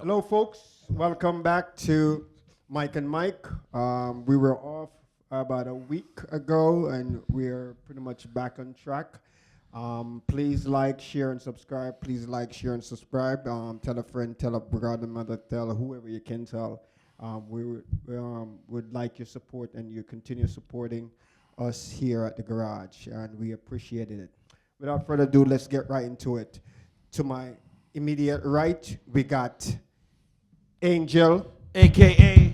Hello, folks. Welcome back to Mike and Mike. We were off about a week ago, and we're pretty much back on track. Please like, share, and subscribe. Please like, share, and subscribe. Tell a friend, tell a brother, mother, tell whoever you can tell. We would like your support, and you continue supporting us here at the garage, and we appreciated it. Without further ado, let's get right into it. To my immediate right, we got Angel, a.k.a.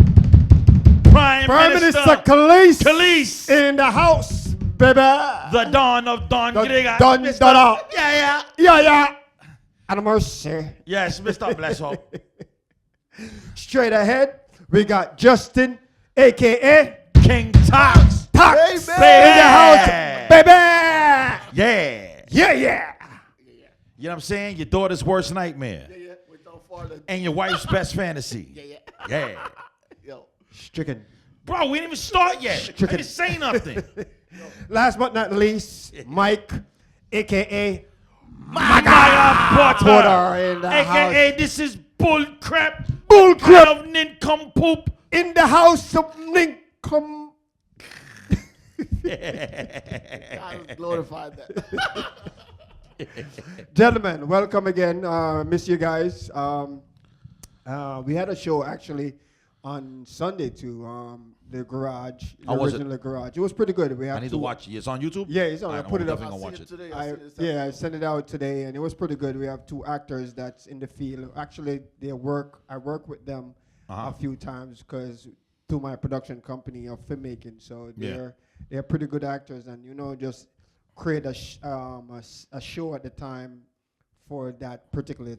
Prime Minister Khalees. Khalees in the house, baby. The Don of Don Grega. Don, Mr. Donna. Yeah. And mercy. Yes, Mr. Bless up. Straight ahead, we got Justin, a.k.a. King Tox. Tox in the house, baby. Yeah. Yeah. You know what I'm saying? Your daughter's worst nightmare. Yeah. With no father. And your wife's best fantasy. Yeah. Yo. Stricken. Bro, we didn't even start yet. I didn't say nothing. Last but not least, Mike, a.k.a. Maya Porter in the a.k.a. this is bull crap. Bull crap Of nincompoop. in the house of Lincoln. God glorified that. Gentlemen, welcome again. Miss you guys. We had a show actually on Sunday too. The garage, the How was it? original garage. It was pretty good. We have I need to watch it. It's on YouTube? Yeah, it's on. I Alright, put I'm it up. definitely gonna watch it. Today. I sent it out today, and it was pretty good. We have two actors that's in the field. Actually, I work with them a few times because through my production company of filmmaking. So they're pretty good actors, and just create a show at the time for that particular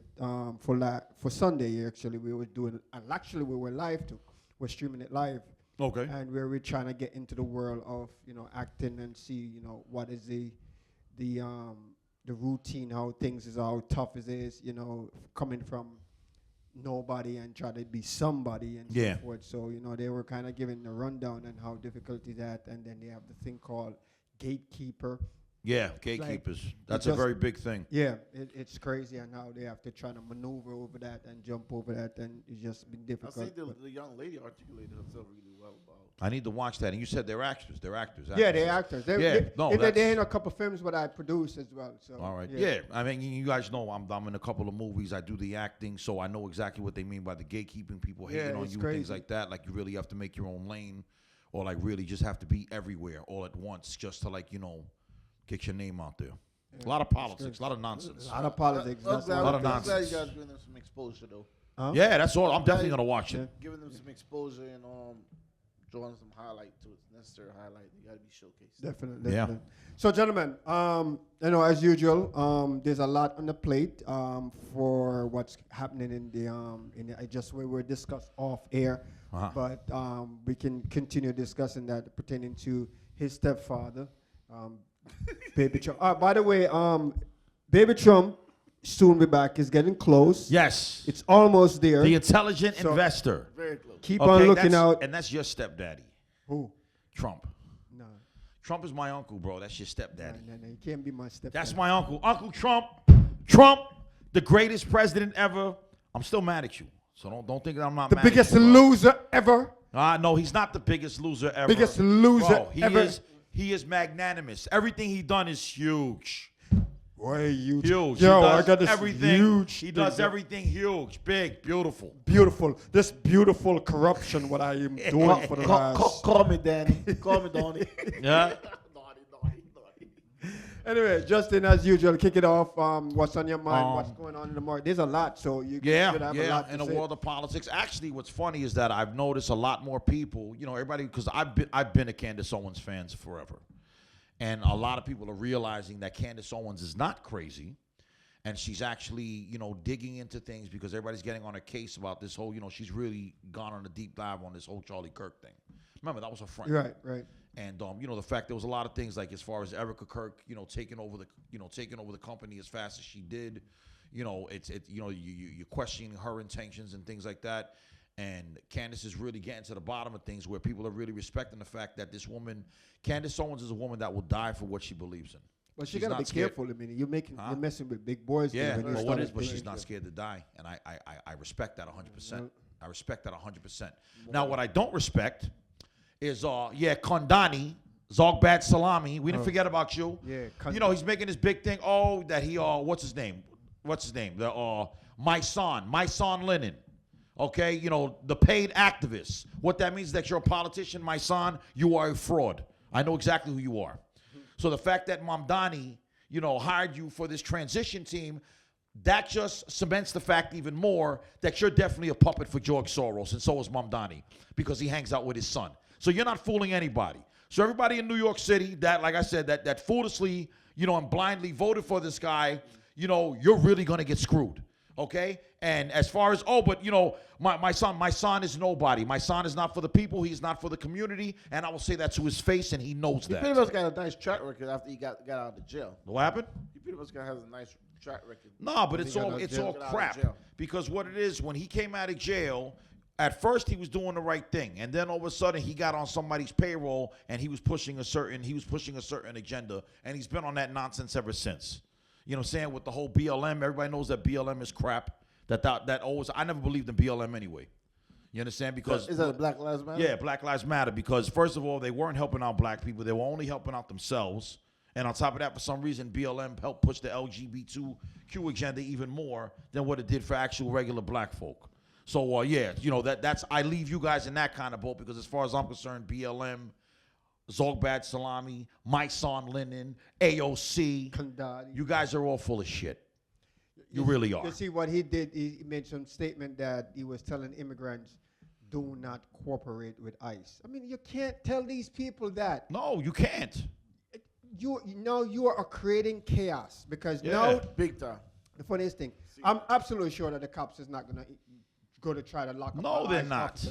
for Sunday. Actually, we were doing, and actually we were live too. We're streaming it live. Okay. And we're trying to get into the world of acting and see what is the routine, how things is, how tough it is, coming from nobody and try to be somebody and so forth. So they were kind of giving a rundown on how difficult is that, and then they have the thing called gatekeeper. Yeah, gatekeepers. That's a very big thing. Yeah, it's crazy, and how they have to try to maneuver over that and jump over that, and it's just been difficult. I see the young lady articulated herself really well about. I need to watch that. And you said they're actors. They're actors. Yeah, they're actors. They're in a couple films what I produce as well. So all right. Yeah. I mean, you guys know I'm in a couple of movies. I do the acting, so I know exactly what they mean by the gatekeeping, people hating on you, crazy. things like that. Like you really have to make your own lane, or like really just have to be everywhere all at once, just to get your name out there. A lot of politics, a lot of nonsense. A lot of politics. I'm glad you guys nonsense. giving them some exposure though. Huh? Yeah, that's all. I'm definitely gonna watch it. Giving them some exposure and drawing some highlight to its necessary highlight. They got to be showcased. Definitely. Yeah. So, gentlemen, as usual, there's a lot on the plate for what's happening in the just we were discussed off air, but we can continue discussing that pertaining to his stepfather, Baby Trump. By the way, Baby Trump soon be back. Is getting close. Yes. It's almost there. The intelligent investor. Very close. Keep on looking out. And that's your stepdaddy. Who? Trump. No. Trump is my uncle, bro. That's your stepdaddy. No. You can't be my stepdad. That's my uncle. Uncle Trump. Trump, the greatest president ever. I'm still mad at you. So don't think that I'm not the mad biggest at you, bro. loser ever. No, he's not the biggest loser ever. Biggest loser Bro, ever. He is magnanimous. Everything he done is huge. Way huge. Huge. Yo, He I does got this everything. huge. He does everything huge, big, beautiful. Beautiful. This beautiful corruption, what I am doing for the last. Call me Danny. Call me Donnie. Yeah. Naughty. Anyway, Justin, as usual, kick it off. What's on your mind? What's going on in the market? There's a lot, so you should have a lot to in the say. world of politics. Actually, what's funny is that I've noticed a lot more people, everybody, because I've been a Candace Owens fan forever. And a lot of people are realizing that Candace Owens is not crazy. And she's actually, digging into things because everybody's getting on her case about this whole, she's really gone on a deep dive on this whole Charlie Kirk thing. Remember, that was her friend. Right. And the fact there was a lot of things like as far as Erica Kirk, taking over the company as fast as she did, you're questioning her intentions and things like that. And Candace is really getting to the bottom of things where people are really respecting the fact that this woman, Candace Owens, is a woman that will die for what she believes in. But she She's gotta not be scared. careful. I mean, you're messing with big boys. Yeah, when you but start what is? to But think she's not that. scared to die, and I respect that 100%. I respect that 100%. Now, what I don't respect is Kondani, Zogbad Salami. We didn't forget about you. Yeah, you know he's making this big thing. Oh, that he what's his name? The my son Lennon. Okay, you know, the paid activists. What that means is that you're a politician, my son, you are a fraud. I know exactly who you are. So the fact that Mamdani, you know, hired you for this transition team, that just cements the fact even more that you're definitely a puppet for George Soros, and so is Mamdani, because he hangs out with his son. So you're not fooling anybody. So everybody in New York City that, like I said, that foolishly, you know, and blindly voted for this guy, you know, you're really going to get screwed. Okay? And as far as, but, you know, my son is nobody. My son is not for the people. He's not for the community. And I will say that to his face, and he knows that. He pretty much got a nice track record after he got out of the jail. What happened? He pretty much has a nice track record. No, but it's all crap. Because what it is, when he came out of jail, at first he was doing the right thing, and then all of a sudden he got on somebody's payroll and he was pushing a certain agenda, and he's been on that nonsense ever since. You know what I'm saying? With the whole BLM, everybody knows that BLM is crap. That always, I never believed in BLM anyway. You understand? Because is that Black Lives Matter? Yeah, Black Lives Matter. Because first of all, they weren't helping out black people; they were only helping out themselves. And on top of that, for some reason, BLM helped push the LGBTQ agenda even more than what it did for actual regular black folk. So yeah, you know that's I leave you guys in that kind of boat, because as far as I'm concerned, BLM, Zogbad Salami, my son Lennon, AOC, Kandadi. You guys are all full of shit. You really are. You see what he did? He made some statement that he was telling immigrants, do not cooperate with ICE. I mean, you can't tell these people that. No, you can't. You are creating chaos, because big time. The funniest thing, I'm absolutely sure that the cops is not going to try to lock up. No, they're not.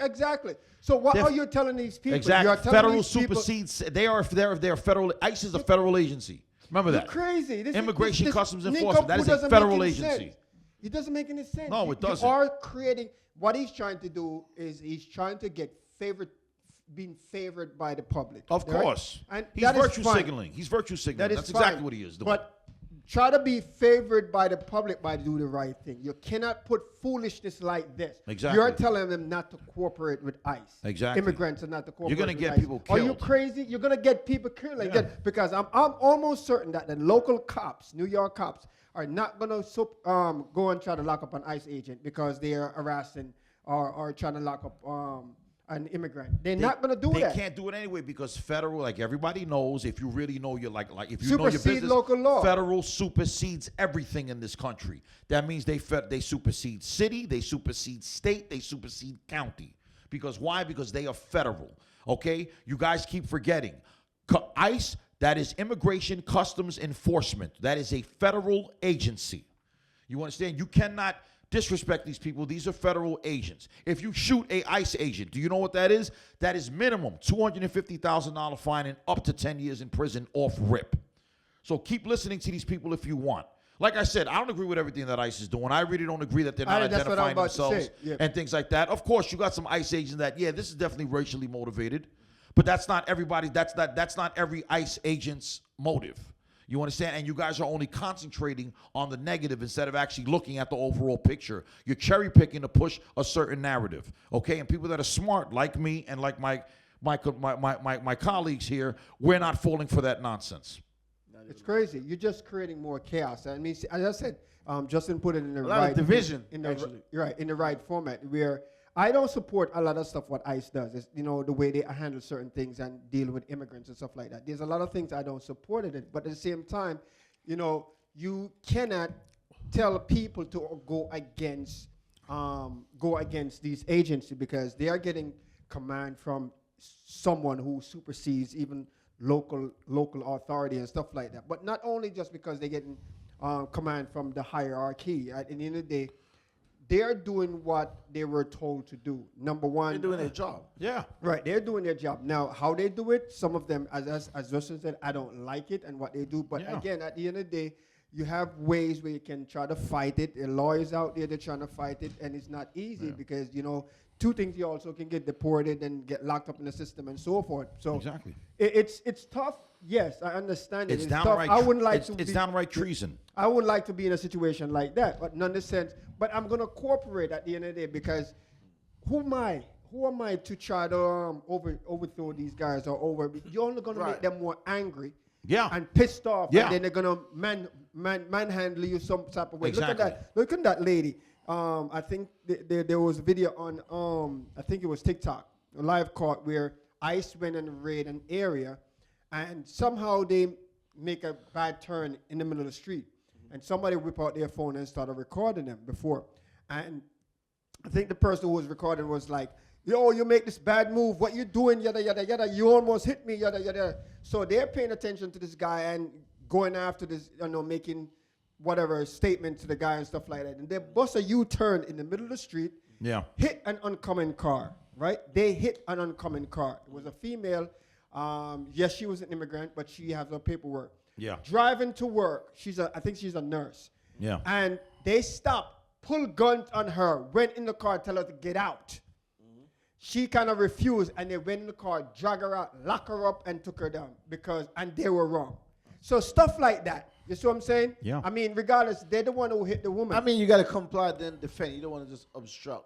Exactly. So what are you telling these people? Exactly. You're telling Federal these people, supersedes. They're federal. ICE is a federal agency. Remember that. You're crazy. Immigration Customs Enforcement. That is a federal agency. It doesn't make any sense. No, it doesn't. You are creating. What he's trying to do is he's trying to get being favored by the public. Of course. And he's that is virtue fine. signaling. He's virtue signaling. That's fine. exactly what he is doing. But try to be favored by the public by doing the right thing. You cannot put foolishness like this. Exactly. You're telling them not to cooperate with ICE. Exactly. Immigrants are not to cooperate. You're going to get ICE. people killed. Are you crazy? You're going to get people killed like that, because I'm almost certain that the local cops, New York cops, are not going to go and try to lock up an ICE agent because they are harassing or trying to lock up an immigrant. They're not going to do that. They can't do it anyway, because federal, like everybody knows, if you really know your if you know your Supersede business, local law. Federal supersedes everything in this country. That means they supersede city, they supersede state, they supersede county. Because why? Because they are federal. Okay? You guys keep forgetting. ICE, that is Immigration Customs Enforcement. That is a federal agency. You understand? You cannot disrespect these people. These are federal agents. If you shoot a ICE agent, do you know what that is? That is minimum $250,000 fine and up to 10 years in prison off rip. So keep listening to these people if you want. Like I said, I don't agree with everything that ICE is doing. I really don't agree that they're not identifying themselves and things like that. Of course, you got some ICE agents that, this is definitely racially motivated, but that's not everybody. That's not every ICE agent's motive. You understand? And you guys are only concentrating on the negative instead of actually looking at the overall picture. You're cherry picking to push a certain narrative, okay? And people that are smart, like me and like my colleagues here, we're not falling for that nonsense. It's crazy. You're just creating more chaos. I mean, as I said, Justin put it in the right division. In the right format. Where I don't support a lot of stuff what ICE does. It's, the way they handle certain things and deal with immigrants and stuff like that. There's a lot of things I don't support in it, but at the same time, you cannot tell people to go against these agencies, because they are getting command from someone who supersedes even local authority and stuff like that. But not only just because they're getting command from the hierarchy. At the end of the day, they're doing what they were told to do. Number one, they're doing their job. Yeah. Right, they're doing their job. Now, how they do it, some of them, as Justin said, I don't like it and what they do. But again, at the end of the day, You have ways where you can try to fight it. There are lawyers out there, they're trying to fight it, and it's not easy because, you know, two things, you also can get deported and get locked up in the system and so forth. So exactly. It's tough. Yes, I understand it. It's tough. I wouldn't like to. It's downright treason. I wouldn't like to be in a situation like that, but none the sense. But I'm gonna cooperate at the end of the day because who am I? Who am I to try to overthrow these guys or over? You're only gonna make them more angry. Yeah. And pissed off. Yeah. And then they're gonna manhandle you some type of way. Exactly. Look at that lady. I think there was a video on I think it was TikTok, a live caught where ICE went and raid an area, and somehow they make a bad turn in the middle of the street, and somebody whip out their phone and started recording them before, and I think the person who was recording was like, yo, you make this bad move, what you doing, yada, yada, yada, you almost hit me, yada, yada. So they're paying attention to this guy and going after this, you know, making whatever statement to the guy and stuff like that. And they bust a U-turn in the middle of the street, hit an oncoming car, right? They hit an oncoming car. It was a female. Yes, she was an immigrant, but she has her paperwork. Yeah. Driving to work. I think she's a nurse. Yeah. And they stopped, pulled guns on her, went in the car, tell her to get out. She kind of refused, and they went in the car, drag her out, lock her up, and took her down and they were wrong. So stuff like that. You see what I'm saying? Yeah. I mean, regardless, they're the one who hit the woman. I mean, you got to comply, then defend. You don't want to just obstruct.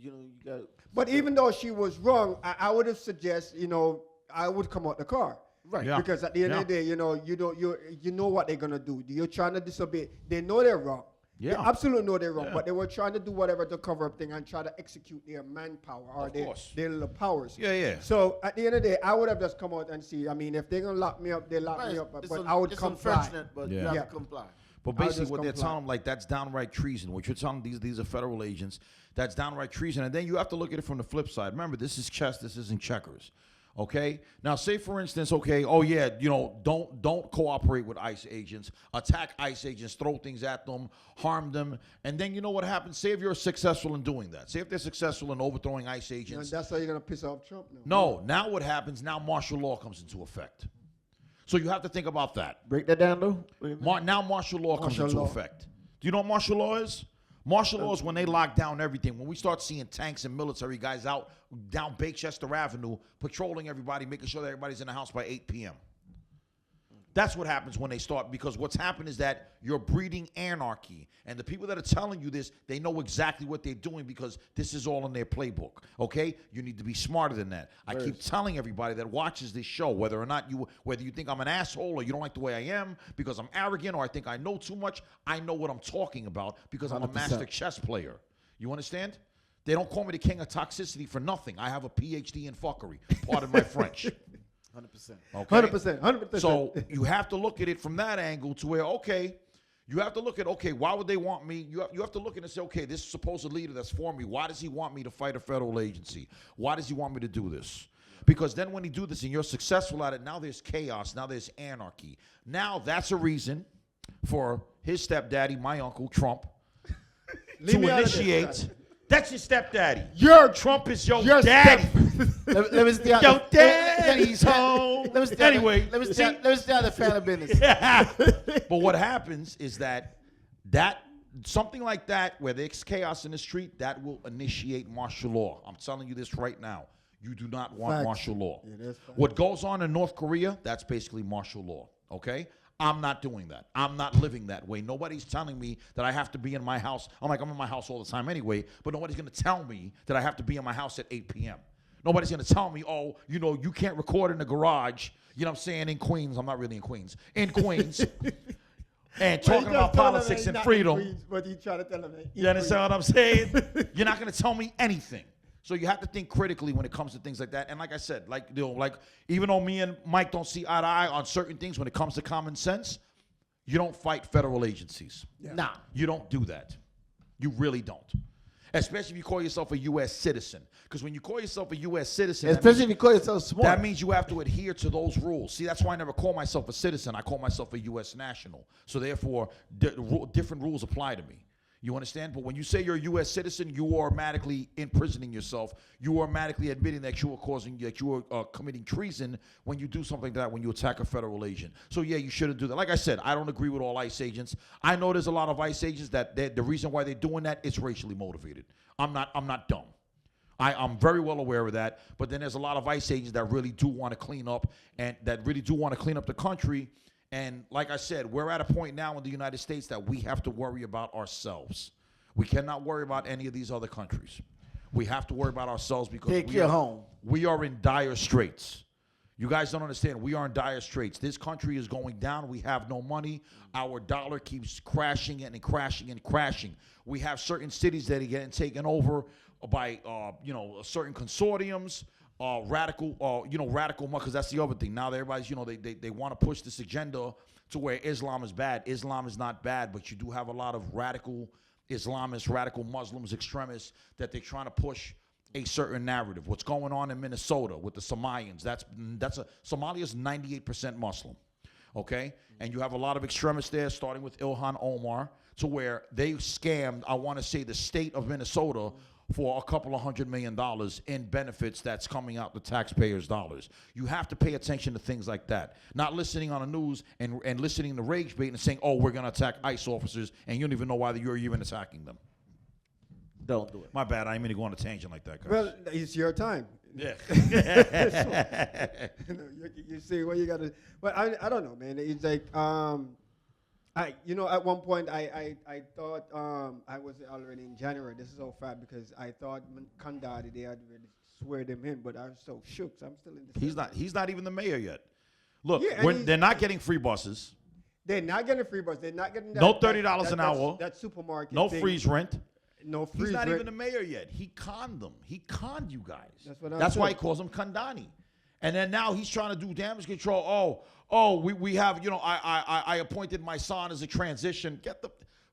You know, you got. But even though she was wrong, I would have suggested, you know, I would come out the car. Right. Yeah. Because at the end of the day, you know, you know what they're gonna do. You're trying to disobey. They know they're wrong. Yeah. They absolutely know they're wrong, but they were trying to do whatever to cover up thing and try to execute their manpower or their little powers. Yeah, yeah. So at the end of the day, I would have just come out and see. I mean, if they're gonna lock me up, they lock me up. But I would comply. Unfortunate, but you have to comply. But basically, what they're telling them, like, that's downright treason. What you're telling these are federal agents. That's downright treason. And then you have to look at it from the flip side. Remember, this is chess. This isn't checkers. Okay. Now, say for instance, okay, oh yeah, you know, don't cooperate with ICE agents, attack ICE agents, throw things at them, harm them, and then you know what happens? Say if you're successful in doing that. Say if they're successful in overthrowing ICE agents. And that's how you're gonna piss off Trump now. No. Now what happens? Now martial law comes into effect. So you have to think about that. Break that down, though. Now martial law comes into effect. Do you know what martial law is? Martial law is when they lock down everything. When we start seeing tanks and military guys out down Bakechester Avenue, patrolling everybody, making sure that everybody's in the house by 8 p.m. That's what happens when they start, because what's happened is that you're breeding anarchy. And the people that are telling you this, they know exactly what they're doing because this is all in their playbook, okay? You need to be smarter than that. I keep telling everybody that watches this show, whether you think I'm an asshole or you don't like the way I am because I'm arrogant or I think I know too much, I know what I'm talking about because I'm a master chess player. You understand? They don't call me the king of toxicity for nothing. I have a PhD in fuckery. Pardon my French. 100%. Okay? 100%. So you have to look at it from that angle to where, okay, you have to look at, okay, why would they want me? You have to look at it and say, okay, this supposed leader that's for me, why does he want me to fight a federal agency? Why does he want me to do this? Because then when you do this and you're successful at it, now there's chaos, now there's anarchy. Now that's a reason for his stepdaddy, my uncle, Trump, to initiate. That's your stepdaddy. Trump is your daddy. Let me stay out. Your daddy's home. Anyway, let me stay out the family business. But what happens is that something like that, where there's chaos in the street, that will initiate martial law. I'm telling you this right now. You do not want martial law. What goes on in North Korea, that's basically martial law. Okay? I'm not doing that. I'm not living that way. Nobody's telling me that I have to be in my house. I'm in my house all the time anyway, but nobody's going to tell me that I have to be in my house at 8 p.m. Nobody's going to tell me, oh, you know, you can't record in the garage, you know what I'm saying, in Queens. I'm not really in Queens. In Queens. And talking about politics and freedom. But you try to tell him you understand what I'm saying? You're not going to tell me anything. So you have to think critically when it comes to things like that. And like I said, even though me and Mike don't see eye to eye on certain things when it comes to common sense, you don't fight federal agencies. Yeah. Nah. You don't do that. You really don't. Especially if you call yourself a U.S. citizen. Because when you call yourself a U.S. citizen, especially if you call yourself smart, that means you have to adhere to those rules. See, that's why I never call myself a citizen. I call myself a U.S. national. So therefore, different rules apply to me. You understand? But when you say you're a U.S. citizen, you are automatically imprisoning yourself. You are automatically admitting that you are committing treason when you do something like that, when you attack a federal agent. So, yeah, you shouldn't do that. Like I said, I don't agree with all ICE agents. I know there's a lot of ICE agents that the reason why they're doing that is racially motivated. I'm not dumb. I'm very well aware of that. But then there's a lot of ICE agents that really do want to clean up the country. And like I said, we're at a point now in the United States that we have to worry about ourselves. We cannot worry about any of these other countries. We have to worry about ourselves because we are in dire straits. You guys don't understand. We are in dire straits. This country is going down. We have no money. Our dollar keeps crashing and crashing and crashing. We have certain cities that are getting taken over by certain consortiums. Radical because that's the other thing. Now everybody's, they want to push this agenda to where Islam is bad. Islam is not bad, but you do have a lot of radical Islamists, radical Muslims, extremists that they're trying to push a certain narrative. What's going on in Minnesota with the Somalians? Somalia's 98% Muslim, okay? And you have a lot of extremists there, starting with Ilhan Omar, to where they scammed, I want to say, the state of Minnesota for a couple of $100 million in benefits that's coming out the taxpayers' dollars. You have to pay attention to things like that. Not listening on the news and listening to rage bait and saying, oh, we're going to attack ICE officers, and you don't even know why you're even attacking them. Don't do it. My bad. I didn't mean to go on a tangent like that, guys. Well, it's your time. Yeah. You see what you got to. But I don't know, man. It's like at one point I thought I was already in January. This is so fat because I thought Kandadi they had already sweared him in, but I was so shook. So I'm still in the. He's not even the mayor yet. Look, yeah, they're not getting free buses. They're not getting free buses. They're not getting no $30 an hour. That supermarket. No thing. freeze rent. No freeze He's not rent. even the mayor yet. He conned them. He conned you guys. That's why he calls him Kandani. And then now he's trying to do damage control. We have, I appointed my son as a transition.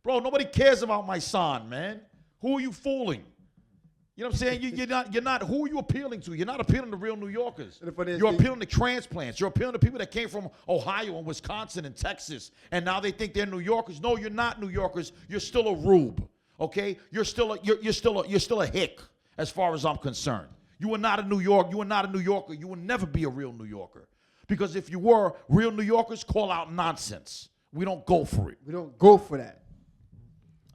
Bro, nobody cares about my son, man. Who are you fooling? You know what I'm saying? You're not, who are you appealing to? You're not appealing to real New Yorkers. You're appealing to transplants. You're appealing to people that came from Ohio and Wisconsin and Texas, and now they think they're New Yorkers. No, you're not New Yorkers. You're still a rube, okay? You're still a hick as far as I'm concerned. You are not a New York. You are not a New Yorker. You will never be a real New Yorker. Because if you were, real New Yorkers call out nonsense. We don't go for it. We don't go for that.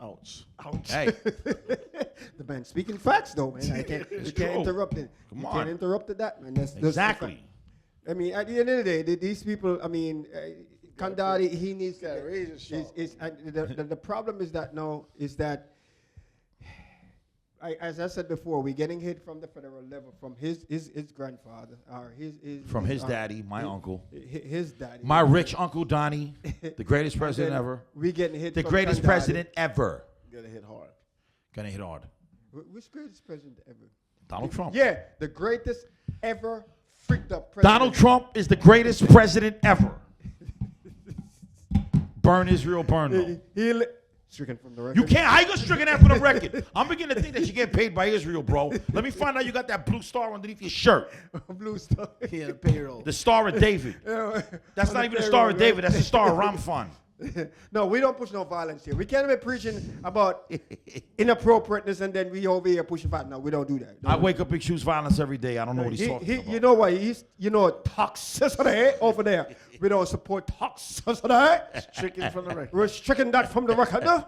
Ouch. Hey. The man speaking facts, though, man. You can't interrupt it. Come on. Can't interrupt that, man. That's Exactly. I mean, at the end of the day, these people, I mean, Kandadi, he needs to raise his shot. The problem is that as I said before, we're getting hit from the federal level, from his grandfather, or from his daddy, my uncle. His daddy. My rich Uncle Donnie, the greatest president ever. We're getting hit The from greatest Kandadi. president ever. Gonna hit hard. Gonna hit hard. Which greatest president ever? Donald Trump. Yeah, the greatest ever freaked up president. Donald Trump is the greatest president ever. Burn Israel, burn them. Stricken from the record. You can't. How you gonna stricken that from the record? I'm beginning to think that you get paid by Israel, bro. Let me find out you got that blue star underneath your shirt. Blue star. Yeah, the payroll. The Star of David. That's not even the Star of David. That's the Star of Ramfan. No, we don't push no violence here. We can't be preaching about inappropriateness and then we over here pushing violence. No, we don't do that. I wake up and choose violence every day. I don't know what he's talking about. You know what? Toxicity over there. We don't support toxicity. Stricken from the record. We're stricken that from the record. No?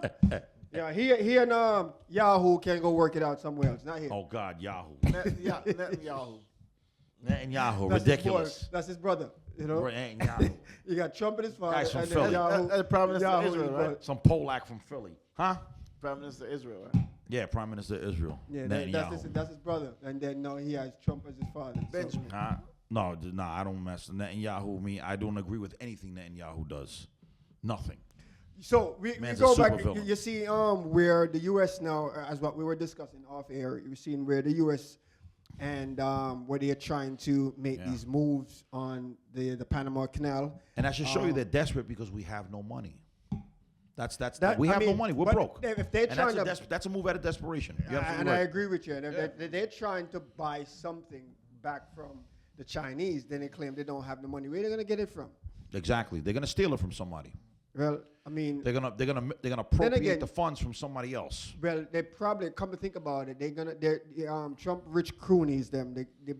Yeah, he and Yahoo can go work it out somewhere else. Not here. Oh God, Yahoo. Netanyahu. Netanyahu, That's ridiculous. His boy. That's his brother. You know, Netanyahu. you got Trump and his father. Guys from and Philly. The Prime Minister of Israel, right? Some Polak from Philly, huh? Prime Minister of Israel, right? Yeah, Prime Minister of Israel. Yeah, Netanyahu. that's his brother. And then no, he has Trump as his father. Benjamin. No, I don't mess with Netanyahu. I don't agree with anything Netanyahu does. Nothing. So we Man's go a back. supervillain. You see, where the U.S. now, as what we were discussing off air, you're seeing where the U.S. and where they are trying to make these moves on the Panama Canal. And I should show you they're desperate because we have no money. We have no money. We're broke. If they're trying that's a move out of desperation. And I agree with you. And if they're trying to buy something back from the Chinese, then they claim they don't have the money. Where are they going to get it from? Exactly. They're going to steal it from somebody. Well, I mean, They're gonna appropriate again, the funds from somebody else. well, they probably come to think about it. They're Trump rich cronies. They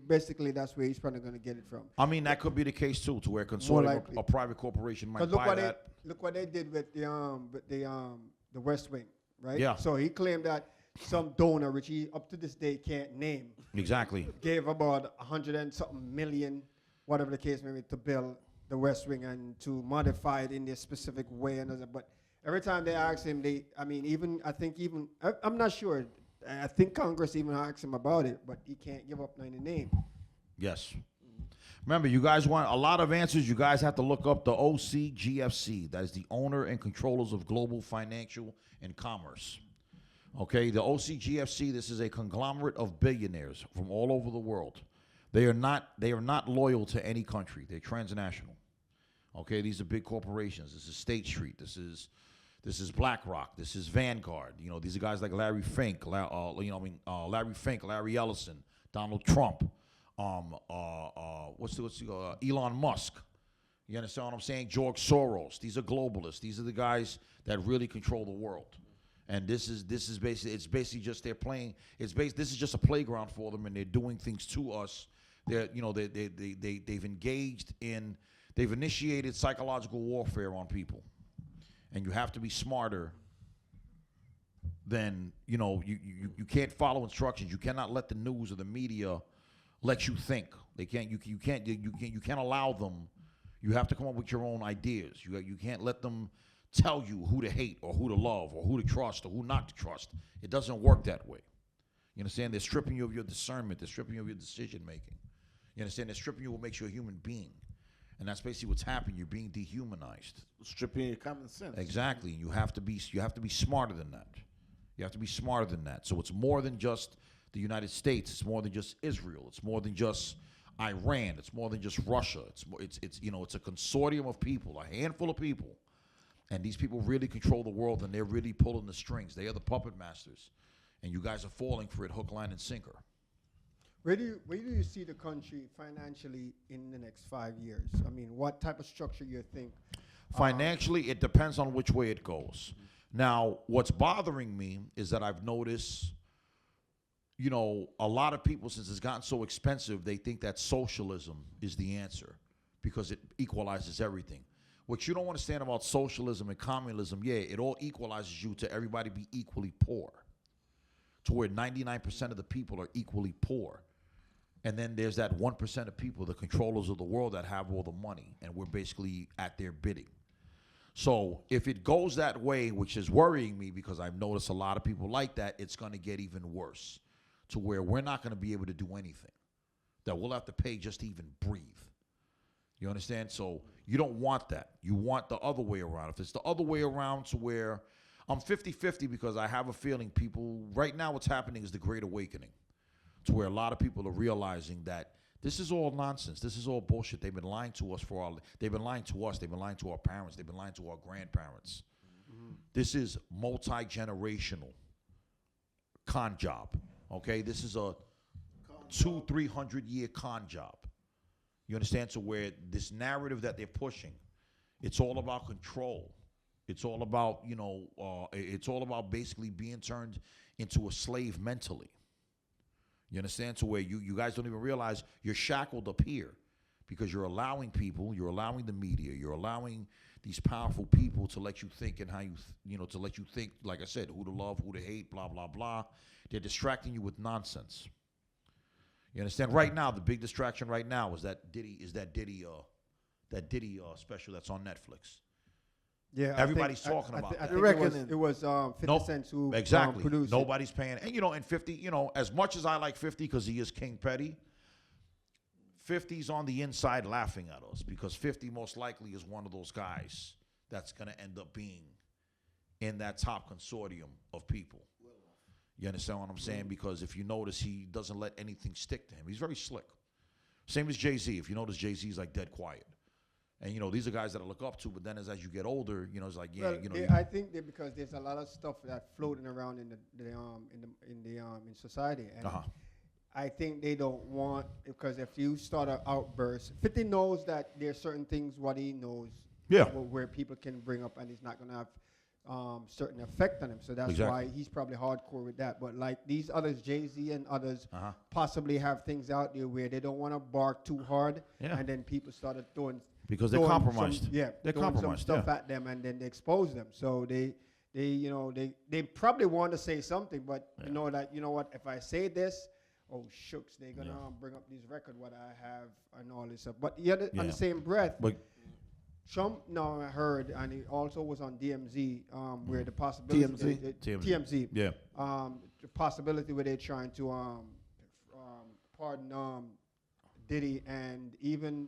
basically that's where he's probably gonna get it from. I mean, that could be the case too, to where a consortium, likely. a private corporation might Because buy that. look what they did with the West Wing, right? Yeah. So he claimed that some donor, which he up to this day can't name, Exactly. gave about 100 and something million, whatever the case may be, to build the West Wing and to modify it in this specific way and other. But every time they ask him, I'm not sure. I think Congress even asked him about it, but he can't give up any name. Yes. Remember, you guys want a lot of answers. You guys have to look up the OCGFC. That is the owner and controllers of global financial and commerce. Okay, the OCGFC. This is a conglomerate of billionaires from all over the world. They are not loyal to any country. They're transnational. Okay, these are big corporations. This is State Street. This is BlackRock. This is Vanguard. You know, these are guys like Larry Fink. Larry Fink, Larry Ellison, Donald Trump. Elon Musk. You understand what I'm saying? George Soros. These are globalists. These are the guys that really control the world. And this is basically just they're playing. This is just a playground for them, and they're doing things to us. They've initiated psychological warfare on people, and you have to be smarter than you can't follow instructions. You cannot let the news or the media let you think. You can't allow them. You have to come up with your own ideas. You can't let them tell you who to hate or who to love or who to trust or who not to trust. It doesn't work that way. You understand? They're stripping you of your discernment. They're stripping you of your decision making. You understand? They're stripping you of what makes you a human being. And that's basically what's happening. You're being dehumanized. Stripping your common sense. Exactly. You have to be smarter than that. You have to be smarter than that. So it's more than just the United States. It's more than just Israel. It's more than just Iran. It's more than just Russia. It's a consortium of people, a handful of people. And these people really control the world, and they're really pulling the strings. They are the puppet masters. And you guys are falling for it hook, line, and sinker. Where do you see the country financially in the next 5 years? I mean, what type of structure you think? Financially, it depends on which way it goes. Now, what's bothering me is that I've noticed, a lot of people, since it's gotten so expensive, they think that socialism is the answer because it equalizes everything. What you don't understand about socialism and communism, it all equalizes you to everybody be equally poor, to where 99% of the people are equally poor. And then there's that 1% of people, the controllers of the world, that have all the money, and we're basically at their bidding. So if it goes that way, which is worrying me because I've noticed a lot of people like that, it's going to get even worse, to where we're not going to be able to do anything, that we'll have to pay just to even breathe. You understand? So you don't want that. You want the other way around. If it's the other way around, to where I'm 50-50, because I have a feeling people, right now what's happening is the Great Awakening, to where a lot of people are realizing that this is all nonsense. This is all bullshit. They've been lying to us they've been lying to us. They've been lying to our parents. They've been lying to our grandparents. Mm-hmm. This is multi-generational con job. Okay? This is a 200-300 year con job. You understand? So where this narrative that they're pushing, it's all about control. It's all about, it's all about basically being turned into a slave mentally. You understand? So where you guys don't even realize you're shackled up here, because you're allowing people, you're allowing the media, you're allowing these powerful people to let you think, and how to let you think, like I said, who to love, who to hate, blah, blah, blah. They're distracting you with nonsense. You understand? Right now, the big distraction right now is that Diddy special that's on Netflix. Yeah, everybody's talking about that. I think it was 50 Cent who produced it. Nobody's paying. And and 50, as much as I like 50 because he is King Petty, 50's on the inside laughing at us, because 50 most likely is one of those guys that's going to end up being in that top consortium of people. You understand what I'm saying? Because if you notice, he doesn't let anything stick to him. He's very slick. Same as Jay-Z. If you notice, Jay-Z's like dead quiet. And these are guys that I look up to. But then as you get older, it's like I think that because there's a lot of stuff that floating around in society, and I think they don't want, because if you start an outburst, 50 knows that there's certain things what he knows Yeah. where people can bring up, and it's not going to have certain effect on him. So that's Exactly. why he's probably hardcore with that. But like these others, Jay-Z and others, possibly have things out there where they don't want to bark too hard, and then people started throwing because they're compromised. they're compromised. some stuff at them, and then they expose them. So they probably want to say something, but you know what, if I say this, oh shucks, they're gonna bring up this record what I have and all this stuff. But on the same breath, Trump, I heard, and he also was on DMZ, where the possibility TMZ, the possibility where they're trying to pardon Diddy and even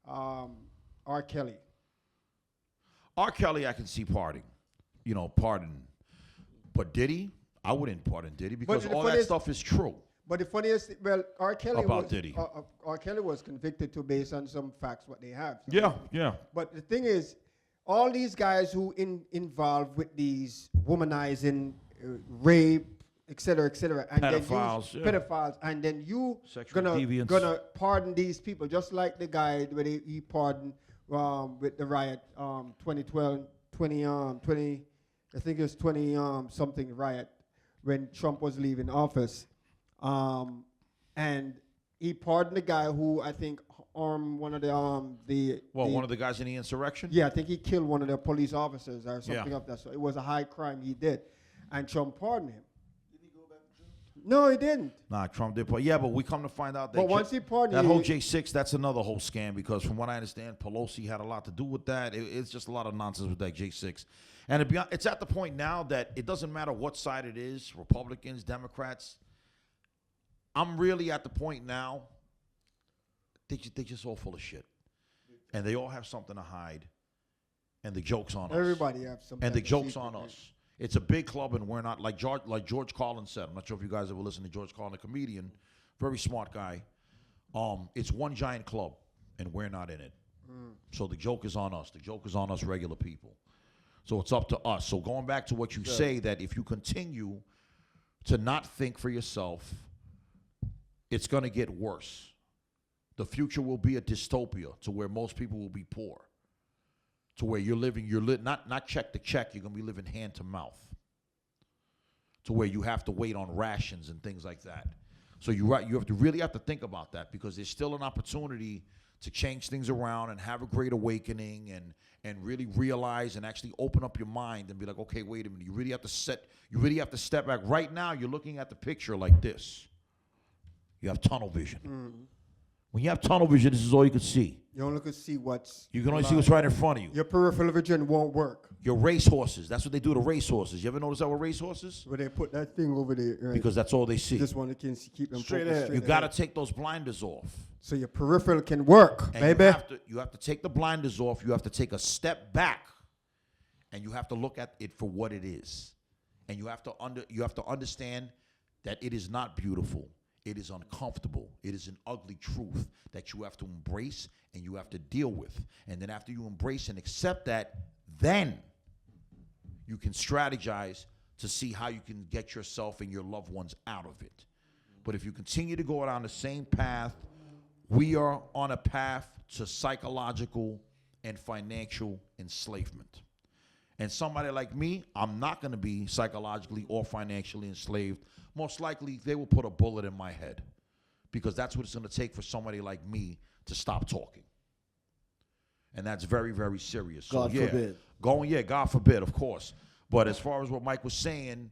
R. Kelly. R. Kelly, I can see pardon. But Diddy, I wouldn't pardon Diddy because all that stuff is true. But the funniest, R. Kelly Diddy. R. Kelly was convicted to based on some facts what they have. Yeah. But the thing is, all these guys who involved with these womanizing, rape, etc., and pedophiles, and then you gonna pardon these people just like the guy where he pardoned with the riot 2012, 20 I think it was 20 something riot when Trump was leaving office. And he pardoned the guy who I think armed one of one of the guys in the insurrection? Yeah, I think he killed one of the police officers or something of that. So it was a high crime he did. And Trump pardoned him. Did he go back to jail? No, he didn't. Nah, Trump did. Yeah, but we come to find out that once he pardoned that whole J6, that's another whole scam because from what I understand, Pelosi had a lot to do with that. It's just a lot of nonsense with that J6. And it's at the point now that it doesn't matter what side it is, Republicans, Democrats. I'm really at the point now, they're just all full of shit. And they all have something to hide. And the joke's on us. Everybody has something. And the joke's on us. It's a big club, and we're not, like George Carlin said. I'm not sure if you guys ever listened to George Carlin, a comedian, very smart guy. It's one giant club, and we're not in it. So the joke is on us. The joke is on us regular people. So it's up to us. So going back to what you say, that if you continue to not think for yourself, it's going to get worse. The future will be a dystopia to where most people will be poor. To where you're living, not check to check, you're going to be living hand to mouth. To where you have to wait on rations and things like that. So you really have to think about that because there's still an opportunity to change things around and have a great awakening and really realize and actually open up your mind and be like, okay, wait a minute, you really have to step back. Right now, you're looking at the picture like this. You have tunnel vision. Mm-hmm. When you have tunnel vision, this is all you can see. You only can see You can only see what's right in front of you. Your peripheral vision won't work. Your racehorses. That's what they do to racehorses. You ever notice that with racehorses? Where they put that thing over there. Right? Because that's all they see. Just want to keep them straight focused. ahead. You got to take those blinders off. So your peripheral can work, and baby. You have to take the blinders off. You have to take a step back, and you have to look at it for what it is. And you have to understand that it is not beautiful. It is uncomfortable. It is an ugly truth that you have to embrace and you have to deal with. And then after you embrace and accept that, then you can strategize to see how you can get yourself and your loved ones out of it. But if you continue to go down the same path, we are on a path to psychological and financial enslavement. And somebody like me, I'm not going to be psychologically or financially enslaved. Most likely, they will put a bullet in my head because that's what it's going to take for somebody like me to stop talking. And that's very, very serious. God forbid. God forbid, of course. But as far as what Mike was saying,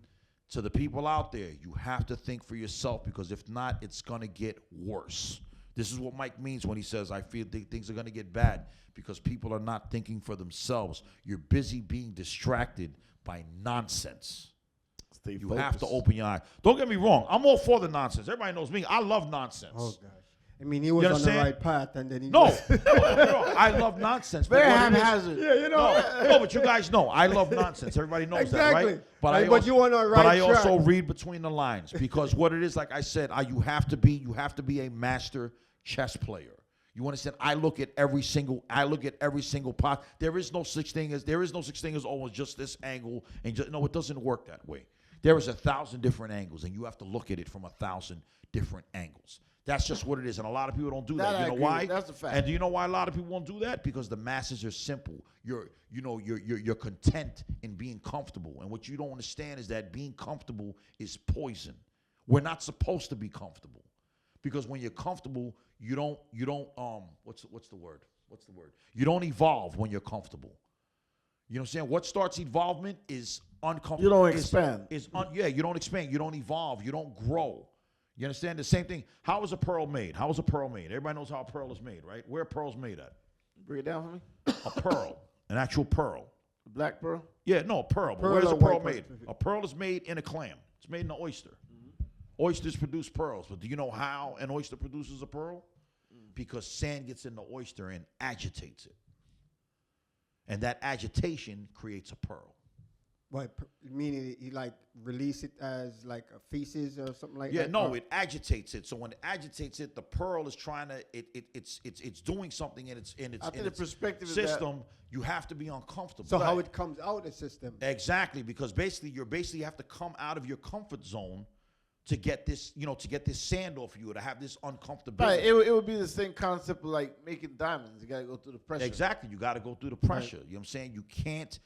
to the people out there, you have to think for yourself because if not, it's going to get worse. This is what Mike means when he says, I feel things are going to get bad because people are not thinking for themselves. You're busy being distracted by nonsense. You have to open your eye. Don't get me wrong. I'm all for the nonsense. Everybody knows me. I love nonsense. Oh, gosh. I mean, he was on the right path, and then he No, I love nonsense. Very haphazard. Yeah, you know. No, but you guys know. I love nonsense. Everybody knows that, right? But you on the right track. But I also read between the lines because what it is, like I said, you have to be a master chess player. You understand? I look at every single pot. There is no such thing as always just this angle, and no, it doesn't work that way. There is 1,000 different angles, and you have to look at it from 1,000 different angles. That's just what it is, and a lot of people don't do that. You know why? That's a fact. And do you know why a lot of people won't do that? Because the masses are simple. You're content in being comfortable, and what you don't understand is that being comfortable is poison. We're not supposed to be comfortable, because when you're comfortable, you don't what's the word? You don't evolve when you're comfortable. You know what I'm saying? What starts evolvement is uncomfortable. You don't expand. You don't expand. You don't evolve. You don't grow. You understand? The same thing. How is a pearl made? How is a pearl made? Everybody knows how a pearl is made, right? Where are pearls made at? Break it down for me. A pearl. An actual pearl. A black pearl? Yeah, no, a pearl. But where's a pearl made? A pearl is made in a clam. It's made in an oyster. Mm-hmm. Oysters produce pearls. But do you know how an oyster produces a pearl? Because sand gets in the oyster and agitates it. And that agitation creates a pearl. What, meaning he like release it as like a feces or something like that? Yeah, no, it agitates it. So when it agitates it, the pearl is trying to it's doing something in its system. You have to be uncomfortable. So how it comes out the system? Exactly, because basically you have to come out of your comfort zone to get this, to get this sand off you, to have this uncomfortability. Right, it would be the same concept of like making diamonds. You got to go through the pressure. Exactly, you got to go through the pressure. Right. You know what I'm saying? You can't.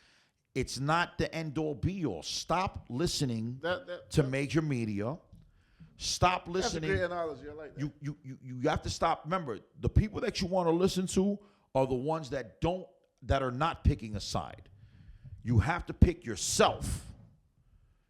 It's not the end-all, be-all. Stop listening to major media. Stop listening. That's a great analogy. I like that. You have to stop. Remember, the people that you want to listen to are the ones that are not picking a side. You have to pick yourself.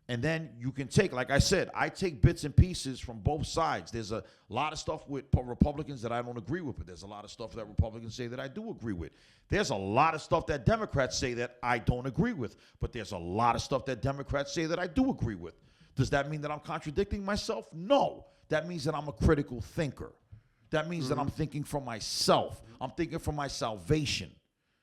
And then you can take, like I said, I take bits and pieces from both sides. There's a lot of stuff with Republicans that I don't agree with, but there's a lot of stuff that Republicans say that I do agree with. There's a lot of stuff that Democrats say that I don't agree with, but there's a lot of stuff that Democrats say that I do agree with. Does that mean that I'm contradicting myself? No. That means that I'm a critical thinker. That means that I'm thinking for myself. I'm thinking for my salvation.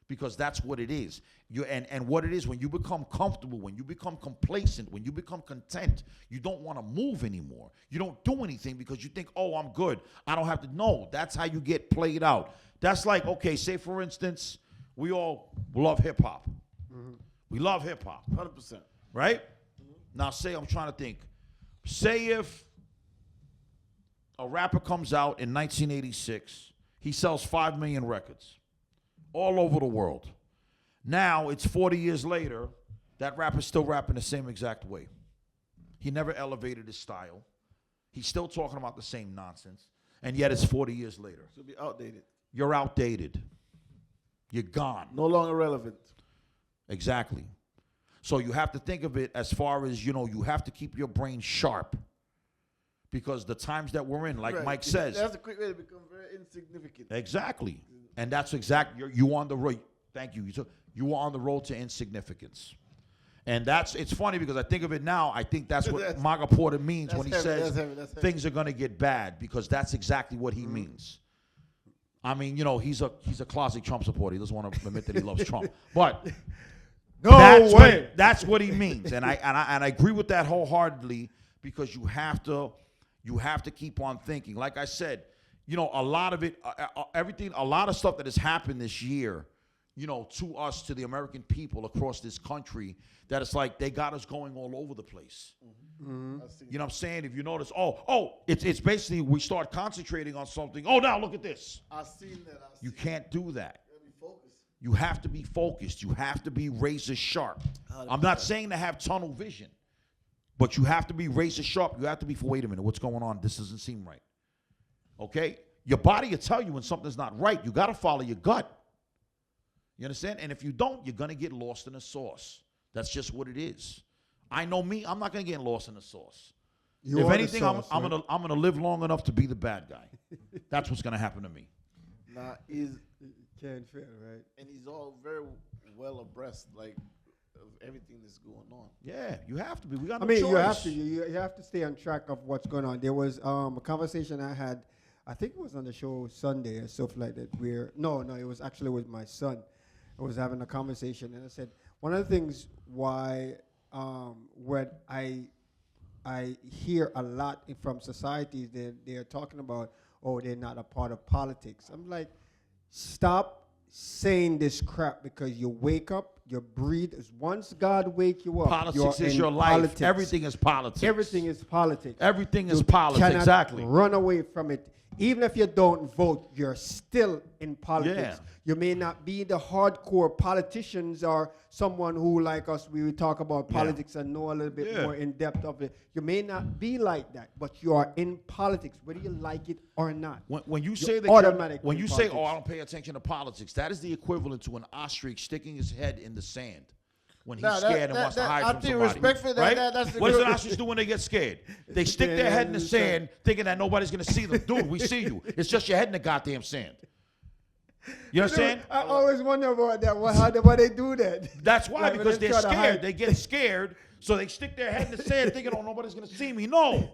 Because that's what it is. And what it is, when you become comfortable, when you become complacent, when you become content, you don't want to move anymore. You don't do anything because you think, oh, I'm good. I don't have to. No, that's how you get played out. That's like, okay, say for instance, we all love hip hop. Mm-hmm. We love hip hop. 100%. Right? Mm-hmm. Now I'm trying to think. Say if a rapper comes out in 1986, he sells 5 million records. All over the world. Now, it's 40 years later, that rapper's still rapping the same exact way. He never elevated his style. He's still talking about the same nonsense. And yet it's 40 years later. Should be outdated. You're outdated. You're gone. No longer relevant. Exactly. So you have to think of it as far as, you have to keep your brain sharp. Because the times that we're in, like right. Mike says. That's a quick way to become very insignificant. Exactly. And that's exactly, you on the road. Thank you. You are on the road to insignificance. And it's funny because I think of it now. I think that's what Maga Porter means when he says things are going to get bad, because that's exactly what he means. I mean, he's a closet Trump supporter. He doesn't want to admit that he loves Trump. But that's what he means. And I agree with that wholeheartedly, because you have to keep on thinking. Like I said, a lot of it, a lot of stuff that has happened this year, to us, to the American people across this country, that it's like they got us going all over the place. Mm-hmm. You know what I'm saying? If you notice, it's basically we start concentrating on something. Oh, now look at this. I've seen that. You can't do that. You have to be focused. You have to be razor sharp. I'm not saying to have tunnel vision, but you have to be razor sharp. You have to be, wait a minute, what's going on? This doesn't seem right. Okay? Your body will tell you when something's not right. You got to follow your gut. You understand? And if you don't, you're going to get lost in the sauce. That's just what it is. I know me. I'm not going to get lost in the sauce. If anything, I'm gonna live long enough to be the bad guy. That's what's going to happen to me. Nah, can't fail, right? And he's all very well abreast, like, of everything that's going on. Yeah, you have to be. We got no choice. You have to stay on track of what's going on. There was a conversation I had. I think it was on the show Sunday or stuff like that. No, it was actually with my son. I was having a conversation, and I said one of the things why when I hear a lot from societies that they're talking about, they're not a part of politics. I'm like, stop saying this crap because you wake up, you breathe. Once God wake you up, Politics you're is in your life. politics. Everything is politics. Everything is politics. Everything is You politics. cannot Exactly. run away from it. Even if you don't vote, you're still in politics. Yeah. You may not be the hardcore politicians or someone who, like us, we would talk about politics and know a little bit more in depth of it. You may not be like that, but you are in politics, whether you like it or not. When you say that, when you say, "Oh, I don't pay attention to politics," that is the equivalent to an ostrich sticking his head in the sand when he's scared and wants to hide from somebody. Respectfully, right? that's the What does an ostrich do when they get scared? They stick their head in the sand, thinking that nobody's gonna see them. Dude, we see you. It's just your head in the goddamn sand. You understand? I always wonder about that. Why they do that? That's why, Like, because they they're try to hide. scared. They get scared, so they stick their head in the sand, thinking, "Oh, nobody's gonna see me." No,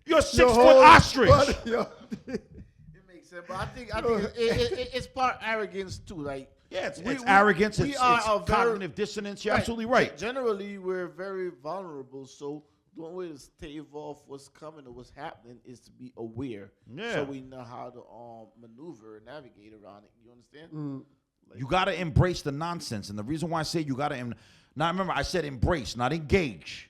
you're a 6-foot ostrich. It makes sense, but I think it's part arrogance too. Like, Yeah, it's arrogance. It's cognitive dissonance. You're absolutely right. Generally, we're very vulnerable, so the only way to stave off what's coming or what's happening is to be aware, so we know how to maneuver and navigate around it. You understand? You got to embrace the nonsense, and the reason why I say you got to now remember I said embrace, not engage.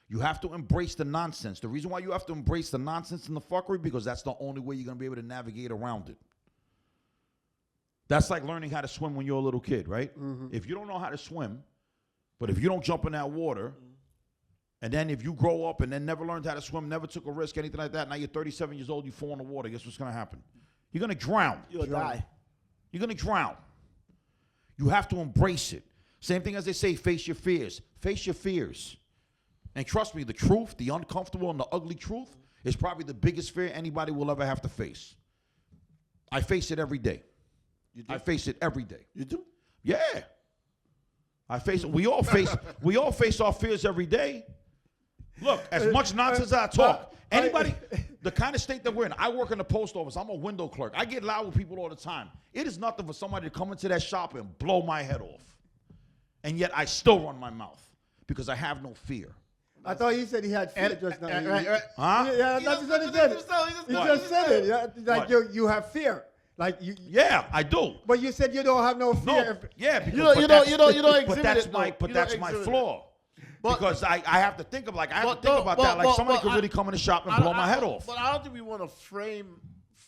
You have to embrace the nonsense. The reason why you have to embrace the nonsense and the fuckery because that's the only way you're gonna be able to navigate around it. That's like learning how to swim when you're a little kid, right? If you don't know how to swim, but if you don't jump in that water, and then if you grow up and then never learned how to swim, never took a risk, anything like that, now you're 37 years old, you fall in the water, guess what's going to happen? You're going to drown. You'll die. You're going to drown. You have to embrace it. Same thing as they say, face your fears. Face your fears. And trust me, the truth, the uncomfortable and the ugly truth is probably the biggest fear anybody will ever have to face. I face it every day. You do? I face it every day. You do? Yeah. I face it. We all face our fears every day. Look, as much nonsense as I talk, anybody, the kind of state that we're in, I work in the post office. I'm a window clerk. I get loud with people all the time. It is nothing for somebody to come into that shop and blow my head off. And yet I still run my mouth because I have no fear. I thought he said he had fear just now. Huh? Yeah, that's what he said. He just said it. Yeah, like you have fear. Like you. Yeah, I do. But you said you don't have no fear. No, yeah, because you don't exhibit but that's my flaw. Because I have to think of I have to think about that. Like somebody could really come in the shop and blow my head off. But I don't think we want to frame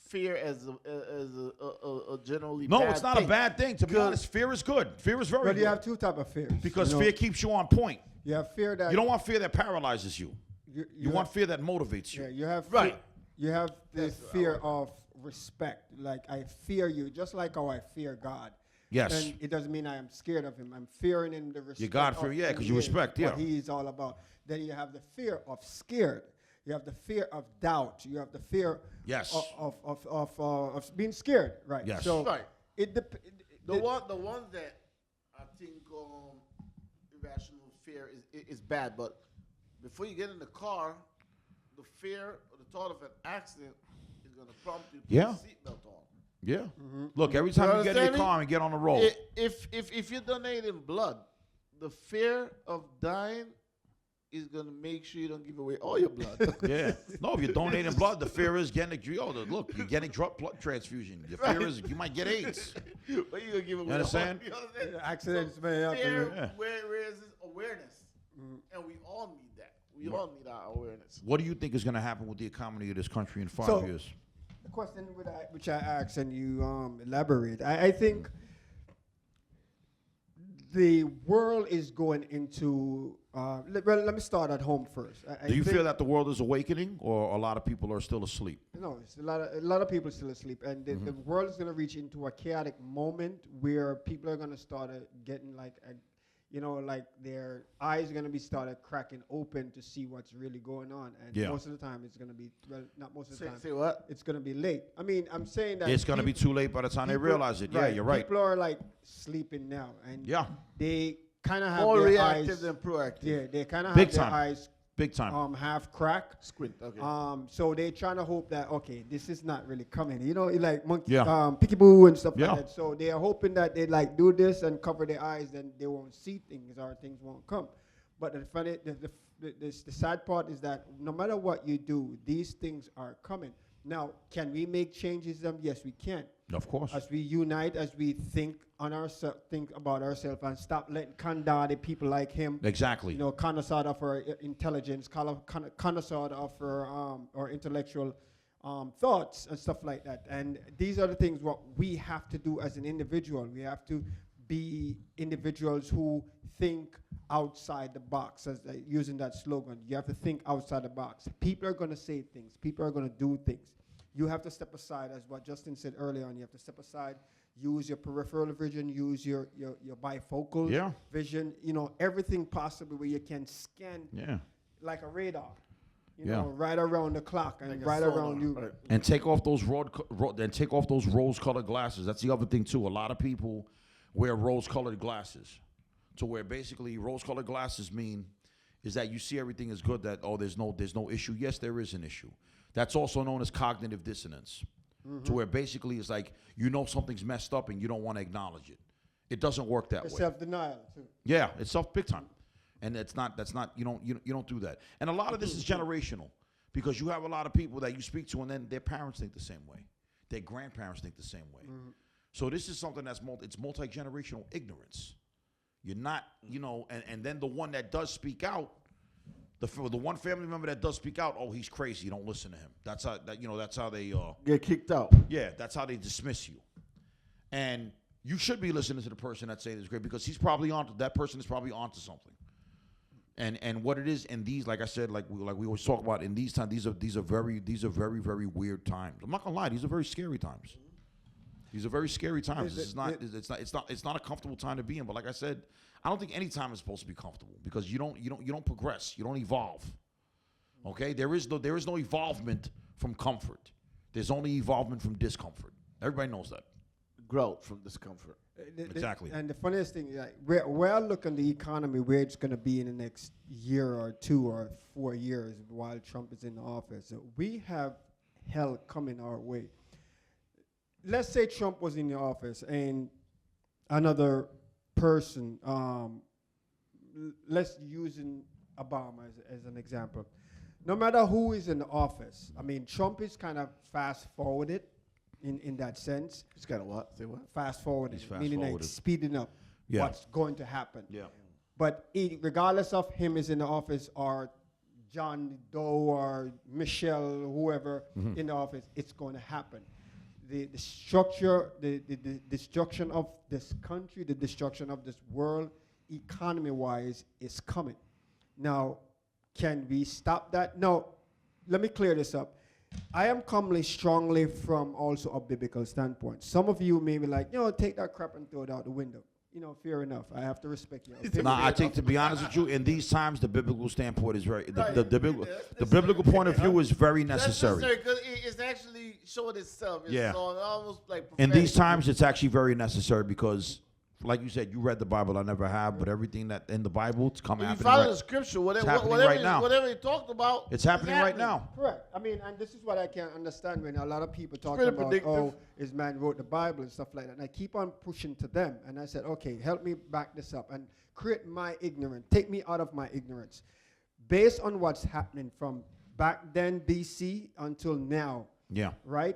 fear as a generally no, bad it's not thing. a bad thing. To be honest, fear is good. Fear is very But good. you have two types of fears. Because fear keeps you on point. You have fear that You don't want fear that paralyzes you. You want fear that motivates you. Yeah, you have Right. You have the fear of respect. Like I fear you, just like how I fear God. Yes. And it doesn't mean I am scared of him. I'm fearing him the respect. You God fear, yeah, because you respect, what he is all about. Then you have the fear of scared. You have the fear of doubt. You have the fear Yes. of being scared. Right. Yes. So Right. the ones that I think irrational fear is bad, but before you get in the car, the fear or the thought of an accident is going to prompt you to put your seatbelt on. Yeah. Look, every time you get in your car and get on the road. If you're donating blood, the fear of dying is going to make sure you don't give away all your blood. Yeah. No, if you're donating blood, the fear is getting look, you're getting blood transfusion. The fear is you might get AIDS. But you're going to give away You understand? accidents may happen. Fear, where is this awareness? And we all need that. We all need our awareness. What do you think is going to happen with the economy of this country in 5 So- years? The question which I asked and you elaborate, I think the world is going into. Let me start at home first. Do you feel that the world is awakening, or a lot of people are still asleep? No, it's a lot of people still asleep, and the world is going to reach into a chaotic moment where people are going to start getting like their eyes are going to be started cracking open to see what's really going on. And most of the time, it's going to be, not most of the time. Say what? It's going to be late. I mean, I'm saying that. It's going to be too late by the time they realize it. Yeah, you're right. People are like sleeping now. And they kind of have More their reactive eyes, than proactive. Yeah, they kind of Big have their time. eyes Big time. half crack. Squint. Okay. So they trying to hope that this is not really coming. You know, like monkey, Yeah. peekaboo and stuff Yeah. like that. So they are hoping that they like do this and cover their eyes, then they won't see things or things won't come. But the the sad part is that no matter what you do, these things are coming. Now, can we make changes to them? Yes, we can. Of course. As we unite, as we think about ourselves, and stop letting Kandadi, people like him, Exactly. connoisseur of our intelligence, connoisseur of our intellectual thoughts and stuff like that. And these are the things what we have to do as an individual. We have to be individuals who think outside the box, as using that slogan. You have to think outside the box. People are going to say things. People are going to do things. You have to step aside, as what Justin said earlier on. You have to step aside, use your peripheral vision, use your bifocal vision, everything possible where you can scan like a radar, right around the clock and like right around you. Right. And take off those rose-colored glasses. That's the other thing too. A lot of people wear rose-colored glasses, to where basically rose-colored glasses mean is that you see everything as good. That there's no issue. Yes, there is an issue. That's also known as cognitive dissonance, to where basically it's like something's messed up and you don't want to acknowledge it. It doesn't work that way. Self-denial too. Yeah, it's big time, and that's not you don't do that. And a lot of this is generational, because you have a lot of people that you speak to, and then their parents think the same way, their grandparents think the same way. So this is something that's multi-generational ignorance. You're not, and then the one that does speak out. The one family member that does speak out, he's crazy. You don't listen to him. That's how they get kicked out. Yeah, that's how they dismiss you. And you should be listening to the person that's saying it's great, because that person is probably onto something. And what it is in these, like I said, like we always talk about, in these times, these are very, very weird times. I'm not gonna lie, these are very scary times. These are very scary times. It's not a comfortable time to be in. But like I said, I don't think any time is supposed to be comfortable, because you don't progress. You don't evolve. Okay? There is no evolvement from comfort. There's only evolvement from discomfort. Everybody knows that. Growth from discomfort. Exactly. And the funniest thing, like, we're looking at the economy where it's going to be in the next year or 2 or 4 years while Trump is in office. So we have hell coming our way. Let's say Trump was in the office and another person, let's use Obama as an example. No matter who is in the office, I mean, Trump is kind of fast-forwarded in that sense. He's kind of what? Say what? Fast-forwarded, meaning like speeding up what's going to happen. Yeah. But regardless of him is in the office or John Doe or Michelle, whoever in the office, it's going to happen. The structure, the destruction of this country, the destruction of this world, economy-wise, is coming. Now, can we stop that? No. Let me clear this up. I am coming strongly from also a biblical standpoint. Some of you may be like, take that crap and throw it out the window. Fair enough. I have to respect you. I think, to be honest with you, in these times, the biblical standpoint is very, the biblical point of view is very necessary. That's necessary, because it's actually showing itself. It's almost like in these times, it's actually very necessary, because, like you said, you read the Bible. I never have, but everything that in the Bible, it's coming happening. You follow the scripture, whatever he talked about, it's happening right now. Correct. I mean, and this is what I can't understand when a lot of people talk about, his man wrote the Bible and stuff like that. And I keep on pushing to them. And I said, okay, help me back this up and create my ignorance. Take me out of my ignorance. Based on what's happening from back then, BC, until now. Yeah. Right?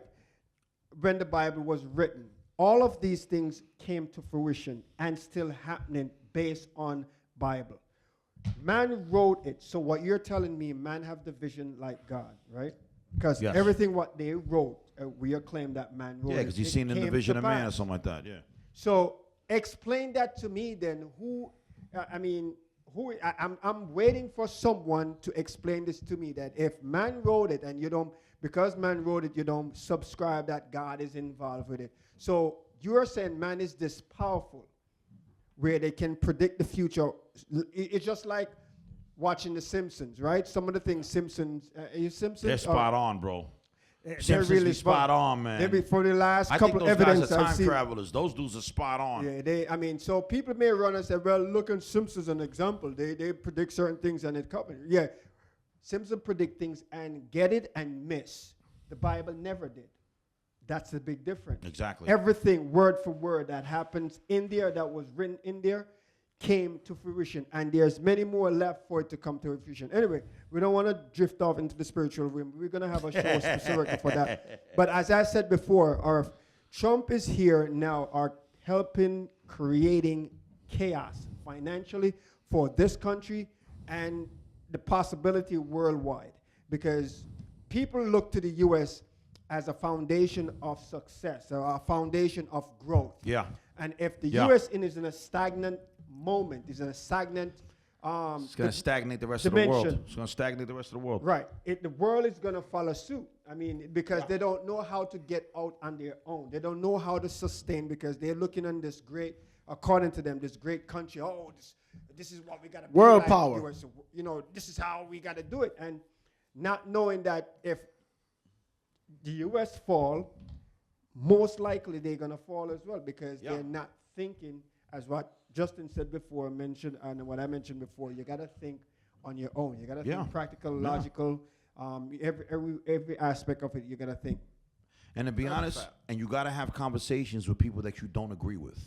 When the Bible was written. All of these things came to fruition and still happening based on Bible. Man wrote it. So what you're telling me, man have the vision like God, right? Because everything what they wrote, we acclaim that man wrote it. Yeah, because he's seen in the vision of man or something like that, yeah. So explain that to me then. I'm waiting for someone to explain this to me, that if man wrote it and because man wrote it, you don't subscribe that God is involved with it. So you're saying man is this powerful where they can predict the future. It's just like watching The Simpsons, right? Some of the things Simpsons, they're spot on, bro. They're really spot on, man. For the last couple of evidence I've seen. Travelers. Those dudes are spot on. Yeah, so people may run and say, well, look at Simpsons as an example. They predict certain things and it comes. Yeah, Simpsons predict things and get it and miss. The Bible never did. That's the big difference. Exactly. Everything, word for word, that happens in there, that was written in there, came to fruition, and there's many more left for it to come to fruition. Anyway, we don't want to drift off into the spiritual realm. We're going to have a show specifically for that. But as I said before, Trump is here now, are helping creating chaos financially for this country and the possibility worldwide, because people look to the U.S. as a foundation of success, or a foundation of growth. Yeah. And if the U.S. is in a stagnant moment, is in a stagnant it's going to stagnate the rest of the world. It's going to stagnate the rest of the world. Right. The world is going to follow suit. I mean, because they don't know how to get out on their own. They don't know how to sustain, because they're looking on this great, according to them, this great country. Oh, this is what we got to do. World power. US, you know, this is how we got to do it. And not knowing that if the U.S. fall, most likely they're going to fall as well, because they're not thinking, as what Justin said before, mentioned, and what I mentioned before, you got to think on your own. You got to think practical, logical, every aspect of it, you got to think. And to be honest, and you got to have conversations with people that you don't agree with,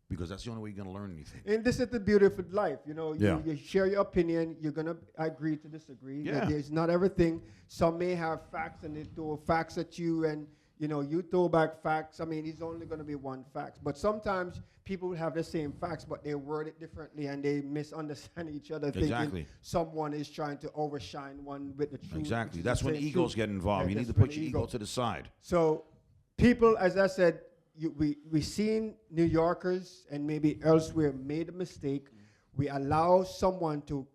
because that's the only way you're going to learn anything. And this is the beauty of life. You know, you share your opinion, you're going to agree to disagree. Yeah. There's not everything. Some may have facts, and they throw facts at you, and you know, you throw back facts. I mean, it's only going to be one fact. But sometimes people have the same facts, but they word it differently, and they misunderstand each other, thinking someone is trying to overshine one with the truth. Exactly. That's when egos get involved. You need to put your ego to the side. So people, as I said, we seen New Yorkers and maybe elsewhere made a mistake. We allow someone to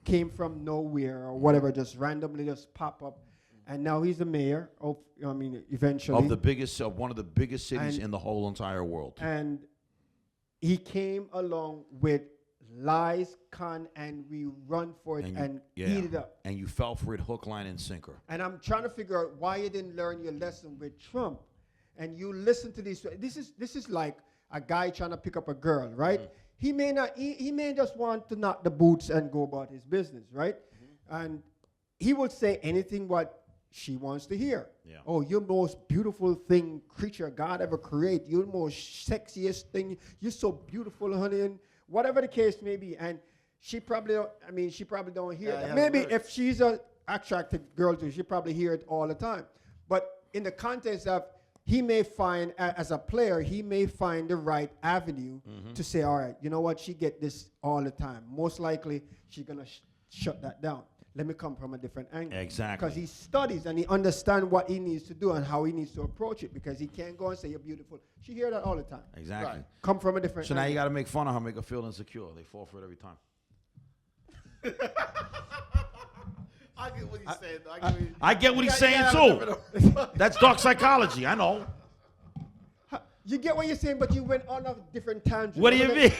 came from nowhere or whatever, just randomly just pop up. And now he's the mayor of, eventually. Of one of the biggest cities in the whole entire world. And he came along with lies, con, and we run for it and eat it up. And you fell for it hook, line, and sinker. And I'm trying to figure out why you didn't learn your lesson with Trump. And you listen to these. This is like a guy trying to pick up a girl, right? Mm-hmm. He may just want to knock the boots and go about his business, right? Mm-hmm. And he will say anything what she wants to hear. Yeah. Oh, you're the most beautiful creature God ever created. You're the most sexiest thing. You're so beautiful, honey, and whatever the case may be. And she probably don't hear that. Maybe if she's an attractive girl too, she probably hear it all the time. But in the context of, he may find, as a player, he may find the right avenue to say, all right, you know what, she get this all the time. Most likely, she's going to shut that down. Let me come from a different angle. Exactly. Because he studies and he understands what he needs to do and how he needs to approach it, because he can't go and say, you're beautiful. She hear that all the time. Exactly. Right. Come from a different angle. So now you got to make fun of her, make her feel insecure. They fall for it every time. I get what he's saying. I get what he's saying, too. That's dark psychology. I know. You get what you're saying, but you went on a different tangent. What do you mean?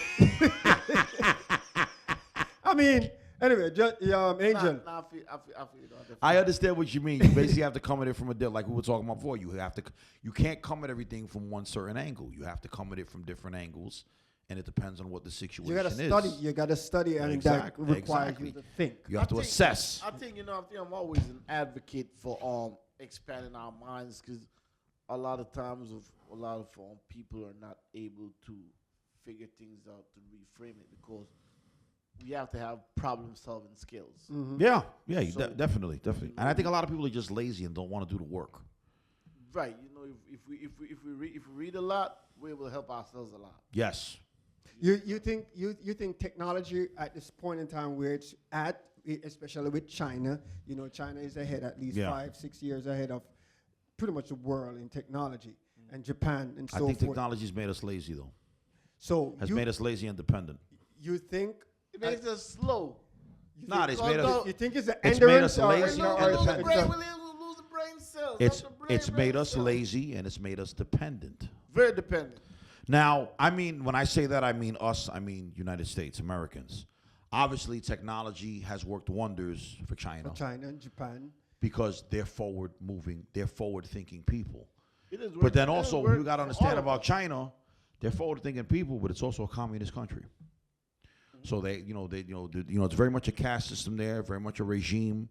I mean, anyway, Angel. I understand what you mean. You basically have to come at it from like we were talking about before. You can't come at everything from one certain angle. You have to come at it from different angles, and it depends on what the situation is. You got to study, and that requires you to think. You have to assess. I think I'm always an advocate for expanding our minds, because a lot of times a lot of people are not able to figure things out to reframe it, because we have to have problem-solving skills. Mm-hmm. Yeah, definitely. And I think a lot of people are just lazy and don't want to do the work. Right. If we read a lot, we will help ourselves a lot. Yes. You think technology at this point in time where it's at, especially with China, China is ahead at least 5-6 years ahead of pretty much the world in technology, and Japan and so forth. I think technology's made us lazy, though. So made us lazy and dependent. You think it makes us slow? It's made us. You think it's an it's made us lazy. It's made us lazy, and it's made us dependent. Very dependent. Now, I mean, when I say that, I mean us. I mean United States, Americans. Obviously, technology has worked wonders for China. For China and Japan. Because they're forward-moving, they're forward-thinking people. But then also, we got to understand about China, they're forward-thinking people, but it's also a communist country. So it's very much a caste system there, very much a regime.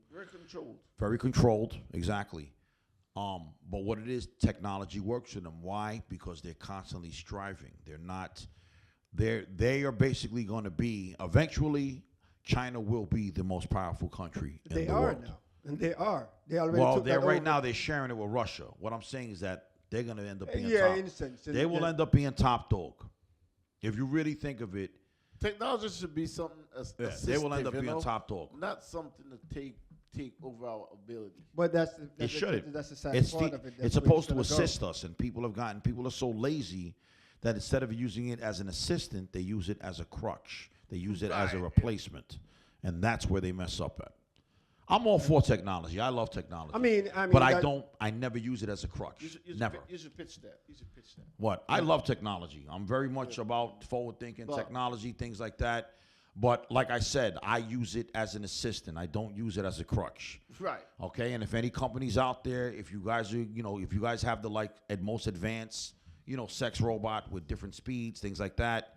Very controlled, exactly. But what it is, technology works for them. Why? Because they're constantly striving. They're not they are basically going to be eventually. China will be the most powerful country in the world. They are now, and they are. They already Well, took that right over. now they're sharing it with Russia. What I'm saying is that they're going to end up being Yeah, top. in a sense. They will end up being top dog. If you really think of it, Technology should be something they will end up being top dog. not something to take over our ability. But It shouldn't. That's the sad It's part of it. it's supposed to assist us, and people are so lazy that instead of using it as an assistant, they use it as a crutch. They use it as a replacement, and that's where they mess up at. I'm all for technology. I love technology. I mean, but I never use it as a crutch. Never. You should pitch that. What? I love technology. I'm very much about forward thinking, technology, things like that. But like I said, I use it as an assistant. I don't use it as a crutch. Right. Okay. And if any companies out there, if you guys are, if you guys have the most advanced, sex robot with different speeds, things like that,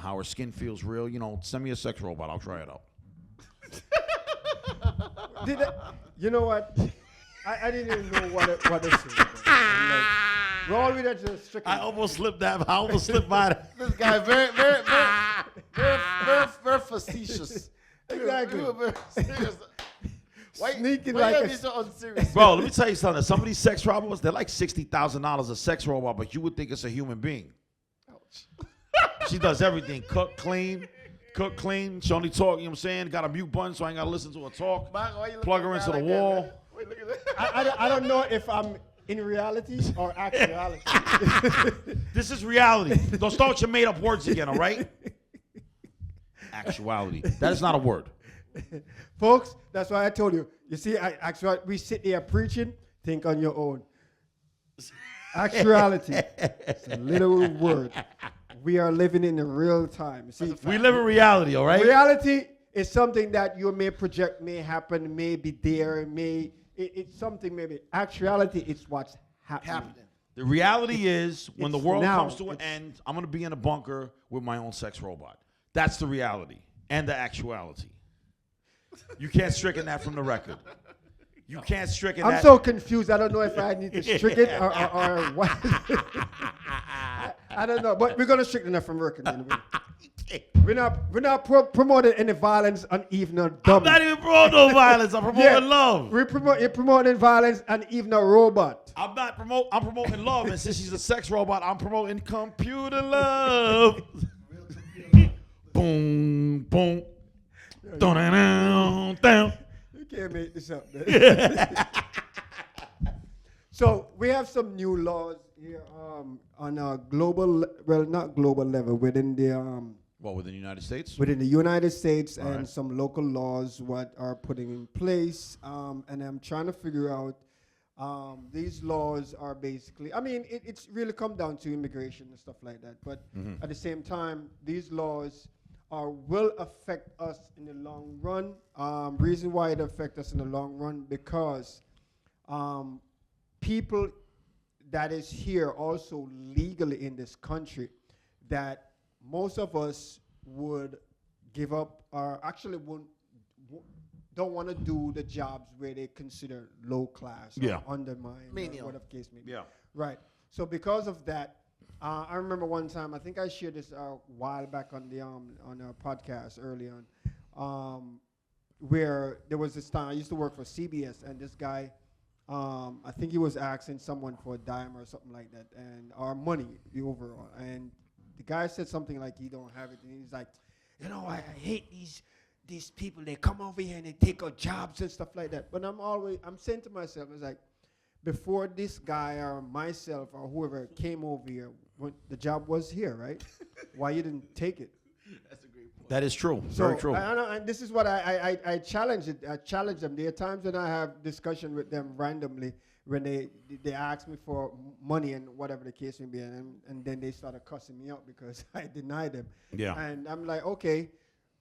how her skin feels real, send me a sex robot. I'll try it out. You know what? I didn't even know what it is. Roll with that just stricken. I almost slipped by that. This guy very facetious. Exactly. Very serious. Sneaking why like you a... be so unserious? Bro, let me tell you something. Some of these sex robots, they're like $60,000 a sex robot, but you would think it's a human being. Ouch. She does everything. Cook, clean. She only talk, you know what I'm saying? Got a mute button so I ain't got to listen to her talk. Plug her into the wall. Wait, look at that. I don't know if I'm in reality or actuality. This is reality. Don't start with your made-up words again, all right? Actuality. That is not a word. Folks, that's why I told you. You see, we sit here preaching, think on your own. Actuality. It's a little word. We are living in the real time. See, we live in reality, all right? Reality is something that you may project, may happen, may be there, it's something maybe. Actuality is what's happening. The reality is when the world now. comes to an end, I'm going to be in a bunker with my own sex robot. That's the reality and the actuality. You can't stricken that from the record. You can't stricken that. I'm so confused. I don't know if I need to stricken it or what. I don't know. But we're going to stricken that from record anyway. We're not promoting any violence and even no dumb. I'm not even promoting no violence. I'm promoting love. You're promoting violence and even a robot. I'm promoting love, and since she's a sex robot, I'm promoting computer love. Boom, boom. Down. You can't make this up, man. So we have some new laws here on a global, not global level, within the within the United States? Within the United States, All and right. some local laws what are putting in place, and I'm trying to figure out. These laws are basically, I mean, it's really come down to immigration and stuff like that. But at the same time, these laws will affect us in the long run. Reason why it affects us in the long run, because people that is here also legally in this country, that most of us would give up or actually don't want to do the jobs where they consider low class or undermined, or whatever case may be. Yeah. Right. So because of that, I remember one time, I think I shared this a while back on the on our podcast early on, where there was this time I used to work for CBS, and this guy, I think he was asking someone for a dime or something like that, and our money the overall, and the guy said something like he don't have it, and he's like, I hate these people. They come over here and they take our jobs and stuff like that. But I'm saying to myself, it's like, before this guy or myself or whoever came over here, when the job was here, right? Why you didn't take it? That's a great point. That is true. So Very true. and this is what I challenge it. I challenge them. There are times when I have discussion with them randomly when they ask me for money and whatever the case may be, and then they started cussing me out because I denied them. Yeah. And I'm like, okay,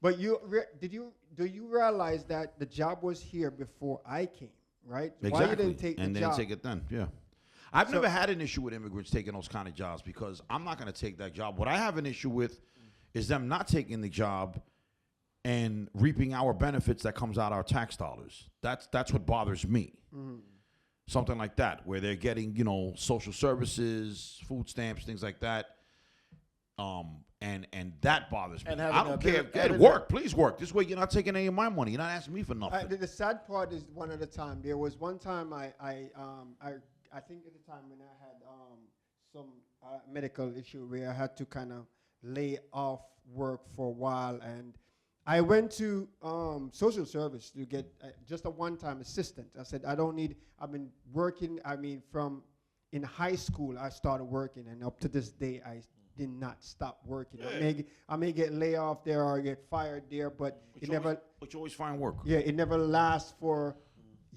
but do you realize that the job was here before I came, right? Exactly. Why you didn't take the and job? didn't take it then? Yeah. I've never had an issue with immigrants taking those kind of jobs because I'm not going to take that job. What I have an issue with is them not taking the job and reaping our benefits that comes out of our tax dollars. That's what bothers me. Mm. Something like that, where they're getting, social services, food stamps, things like that. And that bothers me. And I don't care. Work, please work. This way you're not taking any of my money. You're not asking me for nothing. The sad part is one at a time. There was one time I think at the time when I had some medical issue where I had to kind of lay off work for a while, and I went to social service to get just a one-time assistant. I said, I've been working, from in high school I started working, and up to this day I did not stop working. Yeah. I may get laid off there or get fired there, but you always find work. Yeah, it never lasts for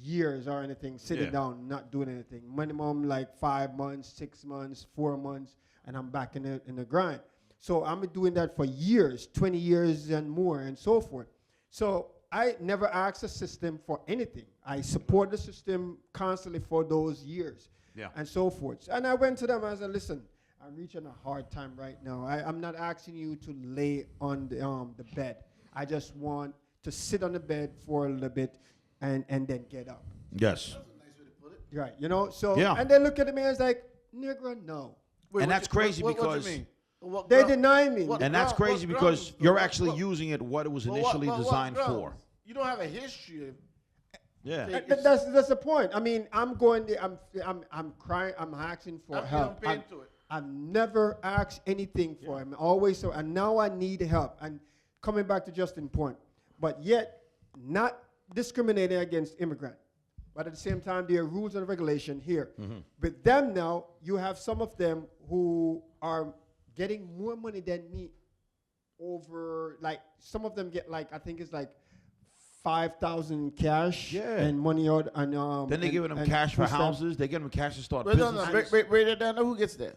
years or anything, sitting down, not doing anything. Minimum like 5 months, 6 months, 4 months, and I'm back in the grind. So I'm doing that for years, 20 years and more, and so forth. So I never asked the system for anything. I support the system constantly for those years, and so forth. And I went to them and I said, listen, I'm reaching a hard time right now. I'm not asking you to lay on the bed. I just want to sit on the bed for a little bit and then get up. Yes. That's a nice way to put it. Right, and they look at me and it's like, nigga, no. Wait, and that's crazy because... What do you mean? They deny me. And that's crazy because you're actually using it what it was initially designed for. You don't have a history. Yeah. That's the point. I'm going there. I'm crying. I'm asking for help. I've never asked anything for him. Always so. And now I need help. And coming back to Justin's point, but yet not discriminating against immigrant. But at the same time, there are rules and regulation here. Mm-hmm. With them now, you have some of them who are getting more money than me over, like, some of them get, like, I think it's like 5,000 cash and money out. And then they giving them cash for houses. They give them cash to start business. Wait, down there, who gets that?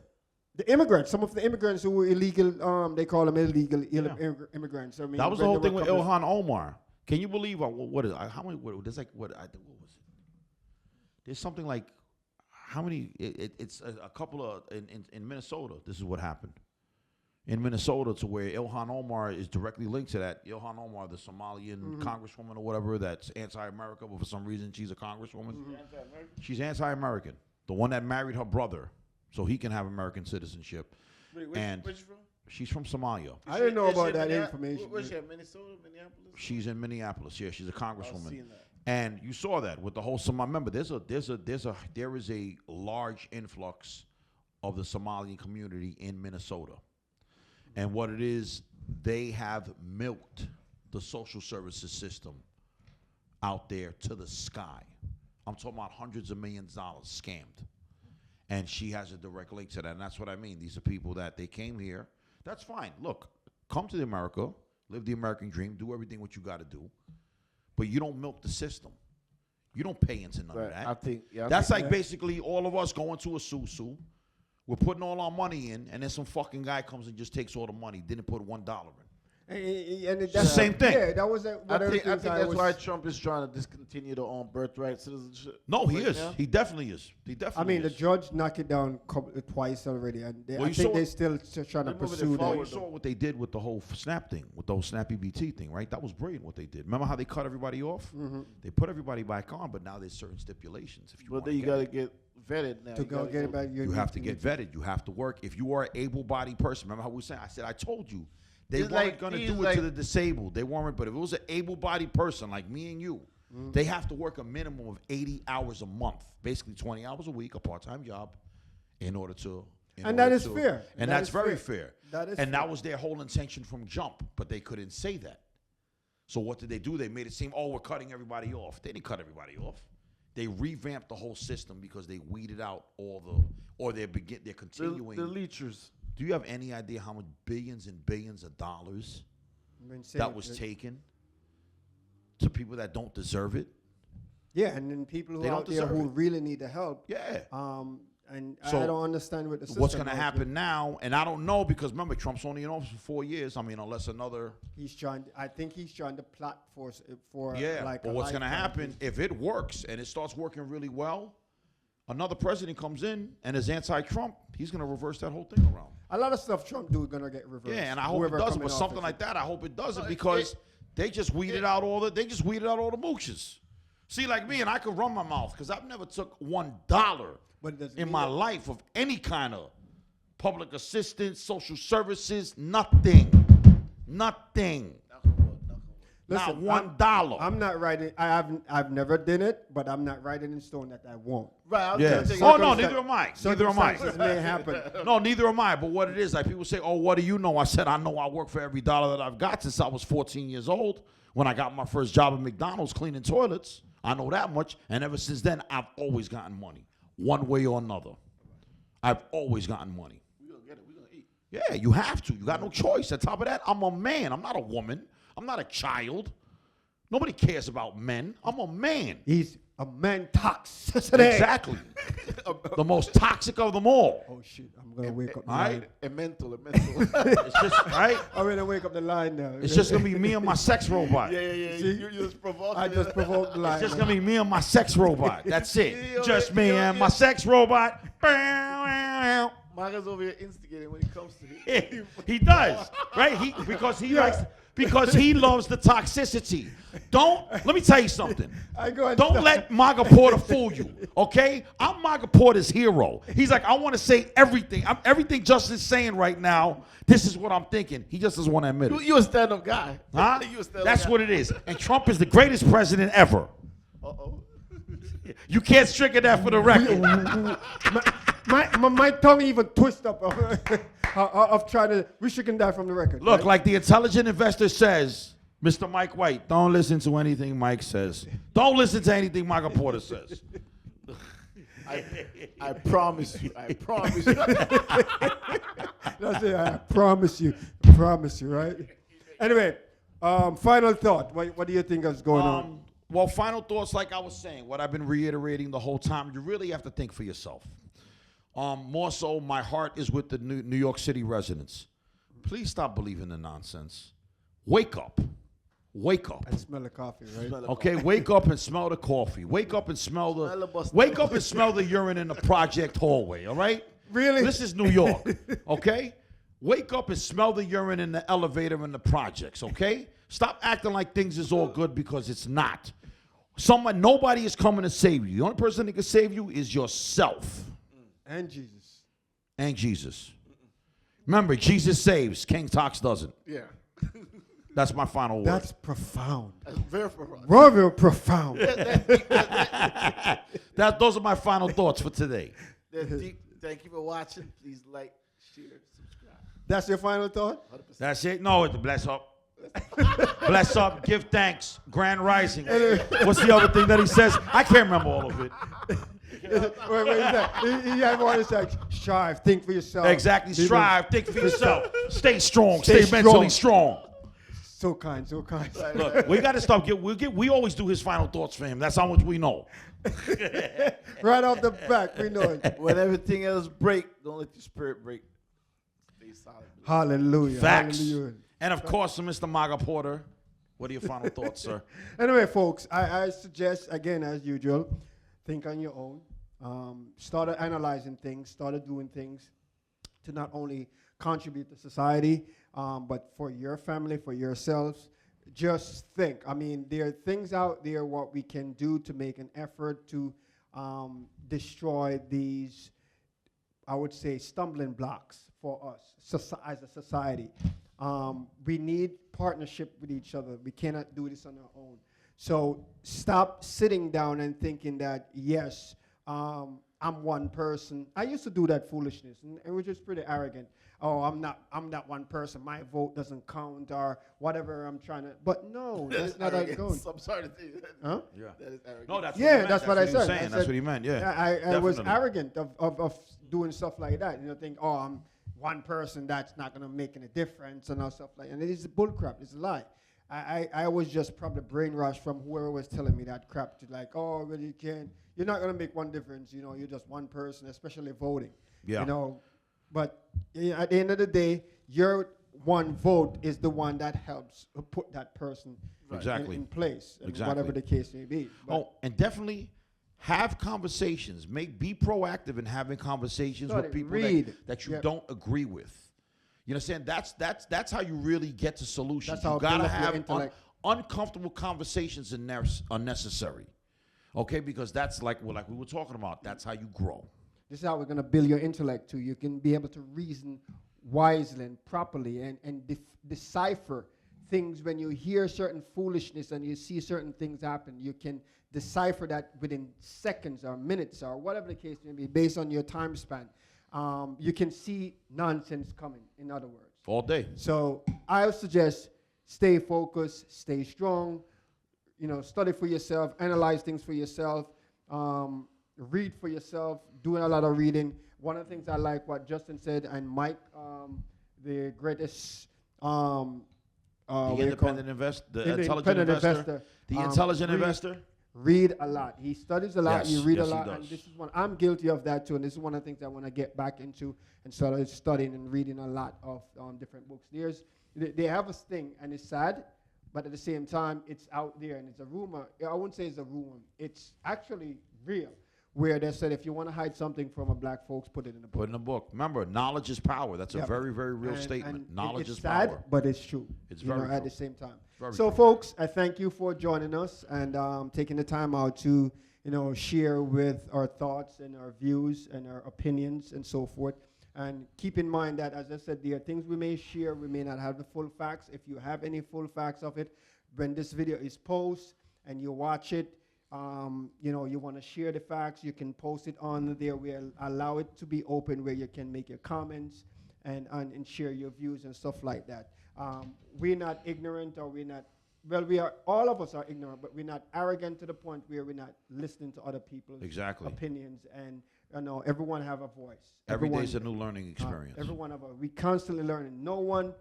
The immigrants, some of the immigrants who were illegal, they call them illegal immigrants. I mean, that was the whole thing with Ilhan Omar. Can you believe what is how many? There's like what was it? There's something like how many? It's a couple of in Minnesota. This is what happened in Minnesota, to where Ilhan Omar is directly linked to that. Ilhan Omar, the Somalian congresswoman or whatever, that's anti-America, but for some reason she's a congresswoman. She's anti-American. The one that married her brother, so he can have American citizenship. Wait, where's she from? She's from Somalia. I didn't know about that information. Where's she at? Minnesota, Minneapolis? She's in Minneapolis. Yeah, she's a congresswoman. I've seen that. And you saw that with the whole Somali. Remember, there is a large influx of the Somalian community in Minnesota, and what it is, they have milked the social services system out there to the sky. I'm talking about hundreds of millions of dollars scammed. And she has a direct link to that. And that's what I mean. These are people that they came here. That's fine. Look, come to America, live the American dream, do everything what you got to do. But you don't milk the system. You don't pay into none of that. That's like basically all of us going to a susu. We're putting all our money in, and then some fucking guy comes and just takes all the money, didn't put $1 in. And it's the same thing. Yeah, that was I think that's why Trump is trying to discontinue the birthright citizenship. No, he is. Now. He definitely is. The judge knocked it down twice already, and I think they're still trying to pursue that. You saw what they did with the whole SNAP thing, with the whole SNAP EBT thing, right? That was brilliant what they did. Remember how they cut everybody off? Mm-hmm. They put everybody back on, but now there's certain stipulations. But then you got to get vetted now. To go get it back, you have to get vetted. You have to work. If you are an able-bodied person, remember how we were saying? I said, I told you. They weren't going to do it to the disabled. They weren't. But if it was an able-bodied person like me and you, they have to work a minimum of 80 hours a month, basically 20 hours a week, a part-time job, in order to. And that is fair. And that's very fair. That is and that was their whole intention from jump, but they couldn't say that. So what did they do? They made it seem, we're cutting everybody off. They didn't cut everybody off. They revamped the whole system because they weeded out they're continuing. The leechers. Do you have any idea how much billions and billions of dollars that was taken to people that don't deserve it? Yeah, and then people who out there who really need the help. Yeah. And so I don't understand what the system what's going to happen now, and I don't know because remember Trump's only in office for 4 years. I mean, unless another. I think he's trying to plot for but what's going to happen if it works and it starts working really well? Another president comes in and is anti-Trump. He's going to reverse that whole thing around. A lot of stuff Trump do is going to get reversed. Yeah, and I hope it doesn't. But something like that, I hope it doesn't because they just weeded out all the mooches. See, like me, and I could run my mouth because I've never took $1 in my life of any kind of public assistance, social services, nothing. Nothing. Listen, not $1. I'm not writing. I've never done it, but I'm not writing in stone that I won't. Right. Yeah. Oh no, neither am I. Neither am I. Circumstances may happen. No, neither am I. But what it is, like people say, "Oh, what do you know?" I said, "I know I work for every dollar that I've got since I was 14 years old when I got my first job at McDonald's cleaning toilets. I know that much, and ever since then, I've always gotten money, one way or another. I've always gotten money. We're gonna get it. We're gonna eat. Yeah, you have to. You got no choice. On top of that, I'm a man. I'm not a woman. I'm not a child. Nobody cares about men. I'm a man. He's a man toxicity. Exactly. The most toxic of them all. Oh shit! I'm gonna wake up. All right. A mental. It's just right. I'm gonna wake up the line now. It's just gonna be me and my sex robot. Yeah. See? You just provoked. I just provoked the line. It's just gonna be me and my sex robot. That's it. Just me and my sex robot. Maga's over here instigating when it comes to him. He does, right? Because he loves the toxicity. Let me tell you something. Don't let Maga Porter fool you, okay? I'm Maga Porter's hero. He's like, I want to say everything. Everything Justin's saying right now, this is what I'm thinking. He just doesn't want to admit it. You a stand-up guy. Huh? You a stand-up That's guy. what it is. And Trump is the greatest president ever. Uh-oh. You can't stricken that for the record. my tongue even twist up of trying to restrict that from the record. Look, right? like the intelligent investor says, Mr. Mike White, don't listen to anything Mike says. Don't listen to anything Maga Porter says. I promise you. I promise you. That's it. I promise you. Promise you, right? Anyway, final thought. What do you think is going on? Well, final thoughts, like I was saying, what I've been reiterating the whole time, you really have to think for yourself. More so, my heart is with the New York City residents. Please stop believing the nonsense. Wake up. Wake up. I smell the coffee, right? Okay, wake up and smell the coffee. Wake up and smell the urine in the project hallway, all right? Really? This is New York, okay? Wake up and smell the urine in the elevator in the projects, okay? Stop acting like things is all good because it's not. Nobody is coming to save you. The only person that can save you is yourself. And Jesus. And Jesus. Remember, Jesus saves. King Tox doesn't. Yeah. That's my final word. That's profound. That's very profound. Very profound. Those are my final thoughts for today. Thank you for watching. Please like, share, subscribe. That's your final thought? 100%. That's it? No, it's bless up. Bless up, give thanks, grand rising. What's the other thing that he says? I can't remember all of it. Wait, he had one to say, strive, think for yourself. Exactly, strive, think for yourself. Stay strong, stay mentally strong. So kind, so kind. Look, we got to stop. We always do his final thoughts for him. That's how much we know. Right off the back, we know it. When everything else break, don't let your spirit break. Stay solid. Hallelujah. Facts. Hallelujah. And of course, Mr. Maga Porter, what are your final thoughts, sir? Anyway, folks, I suggest, again, as usual, think on your own. Started analyzing things, started doing things to not only contribute to society, but for your family, for yourselves. Just think. I mean, there are things out there what we can do to make an effort to destroy these, I would say, stumbling blocks for us as a society. We need partnership with each other. We cannot do this on our own. So stop sitting down and thinking that, yes, I'm one person. I used to do that foolishness, and it was just pretty arrogant. Oh, I'm not one person. My vote doesn't count, or whatever I'm trying to. But no, that's not how it goes. I'm sorry to tell you that. Huh? Yeah. That is arrogant. No, that's That's what I said. That's what he meant. Yeah, I was arrogant of doing stuff like that. Think, oh, I'm one person. That's not gonna make any difference and all stuff like that. And it's bullcrap. It's a lie. I was just probably brainwashed from whoever was telling me that crap. To like, oh, well, you can't. You're not gonna make one difference. You're just one person, especially voting. Yeah. But at the end of the day, your one vote is the one that helps put that person in place, whatever the case may be. But and definitely have conversations. Be proactive in having conversations with people that you don't agree with. You understand? That's how you really get to solutions. You gotta have uncomfortable conversations are necessary. Okay, because that's like we were talking about. That's how you grow. This is how we're going to build your intellect too. You can be able to reason wisely and properly and decipher things. When you hear certain foolishness and you see certain things happen, you can decipher that within seconds or minutes or whatever the case may be, based on your time span. You can see nonsense coming, in other words. All day. So I would suggest stay focused, stay strong, study for yourself, analyze things for yourself, read for yourself, doing a lot of reading. One of the things I like what Justin said, and Mike, the greatest the independent investor, the intelligent investor, the intelligent investor. Read a lot. He studies a lot. Yes, you read yes, a lot, he and does. this is one. I'm guilty of that too, and this is one of the things I want to get back into and start studying and reading a lot of different books. They have a thing, and it's sad, but at the same time, it's out there and it's a rumor. I wouldn't say it's a rumor. It's actually real. Where they said if you want to hide something from a black folks, put it in a book. Put in a book. Remember, knowledge is power. That's a very, very real statement. Knowledge is sad, power. But it's true. It's very true. At the same time. Very So, true. folks, I thank you for joining us and taking the time out to share with our thoughts and our views and our opinions and so forth. And keep in mind that, as I said, there are things we may share. We may not have the full facts. If you have any full facts of it, when this video is posted and you watch it, you want to share the facts, you can post it on there. We'll allow it to be open where you can make your comments and share your views and stuff like that. We're not ignorant, or all of us are ignorant, but we're not arrogant to the point where we're not listening to other people's opinions. And everyone have a voice. Every day's a new learning experience. Every one of us. We constantly learning. No one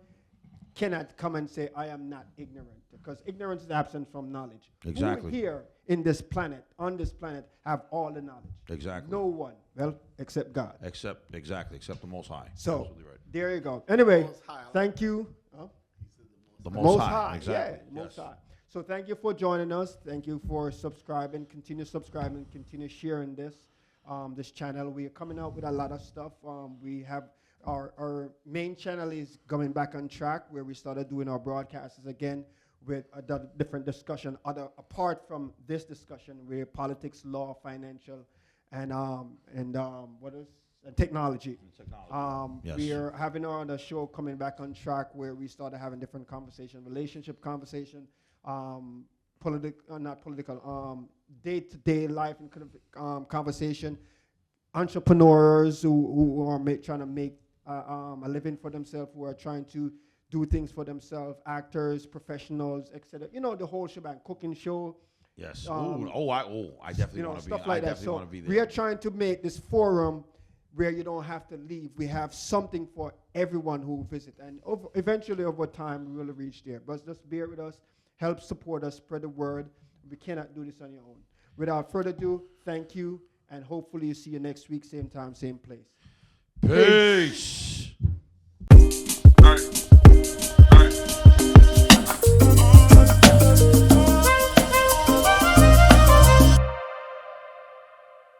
cannot come and say, I am not ignorant, because ignorance is absent from knowledge. Exactly. Who here on this planet, have all the knowledge? Exactly. No one. Well, except God. Except the Most High. So, Absolutely right. there you go. Anyway, Most High. thank you. The Most High. Yeah, Exactly. Most High. So thank you for joining us. Thank you for subscribing. Continue subscribing. Continue sharing this channel. We are coming out with a lot of stuff. We have our main channel is coming back on track, where we started doing our broadcasts again with a different discussion, apart from this discussion, where politics, law, financial, and what else? And technology. Yes. We are having our other show coming back on track, where we started having different conversation, relationship conversation, not political, day-to-day life and kind of conversation, entrepreneurs who are trying to make a living for themselves, who are trying to do things for themselves, actors, professionals, etc. The whole shebang, cooking show. Yes. I definitely want to be. Stuff like that. So be there. we are trying to make this forum where you don't have to leave. We have something for everyone who visit, and eventually over time we will reach there. But just bear with us, help support us, spread the word. We cannot do this on your own. Without further ado, thank you, and hopefully you see you next week, same time, same place. Peace.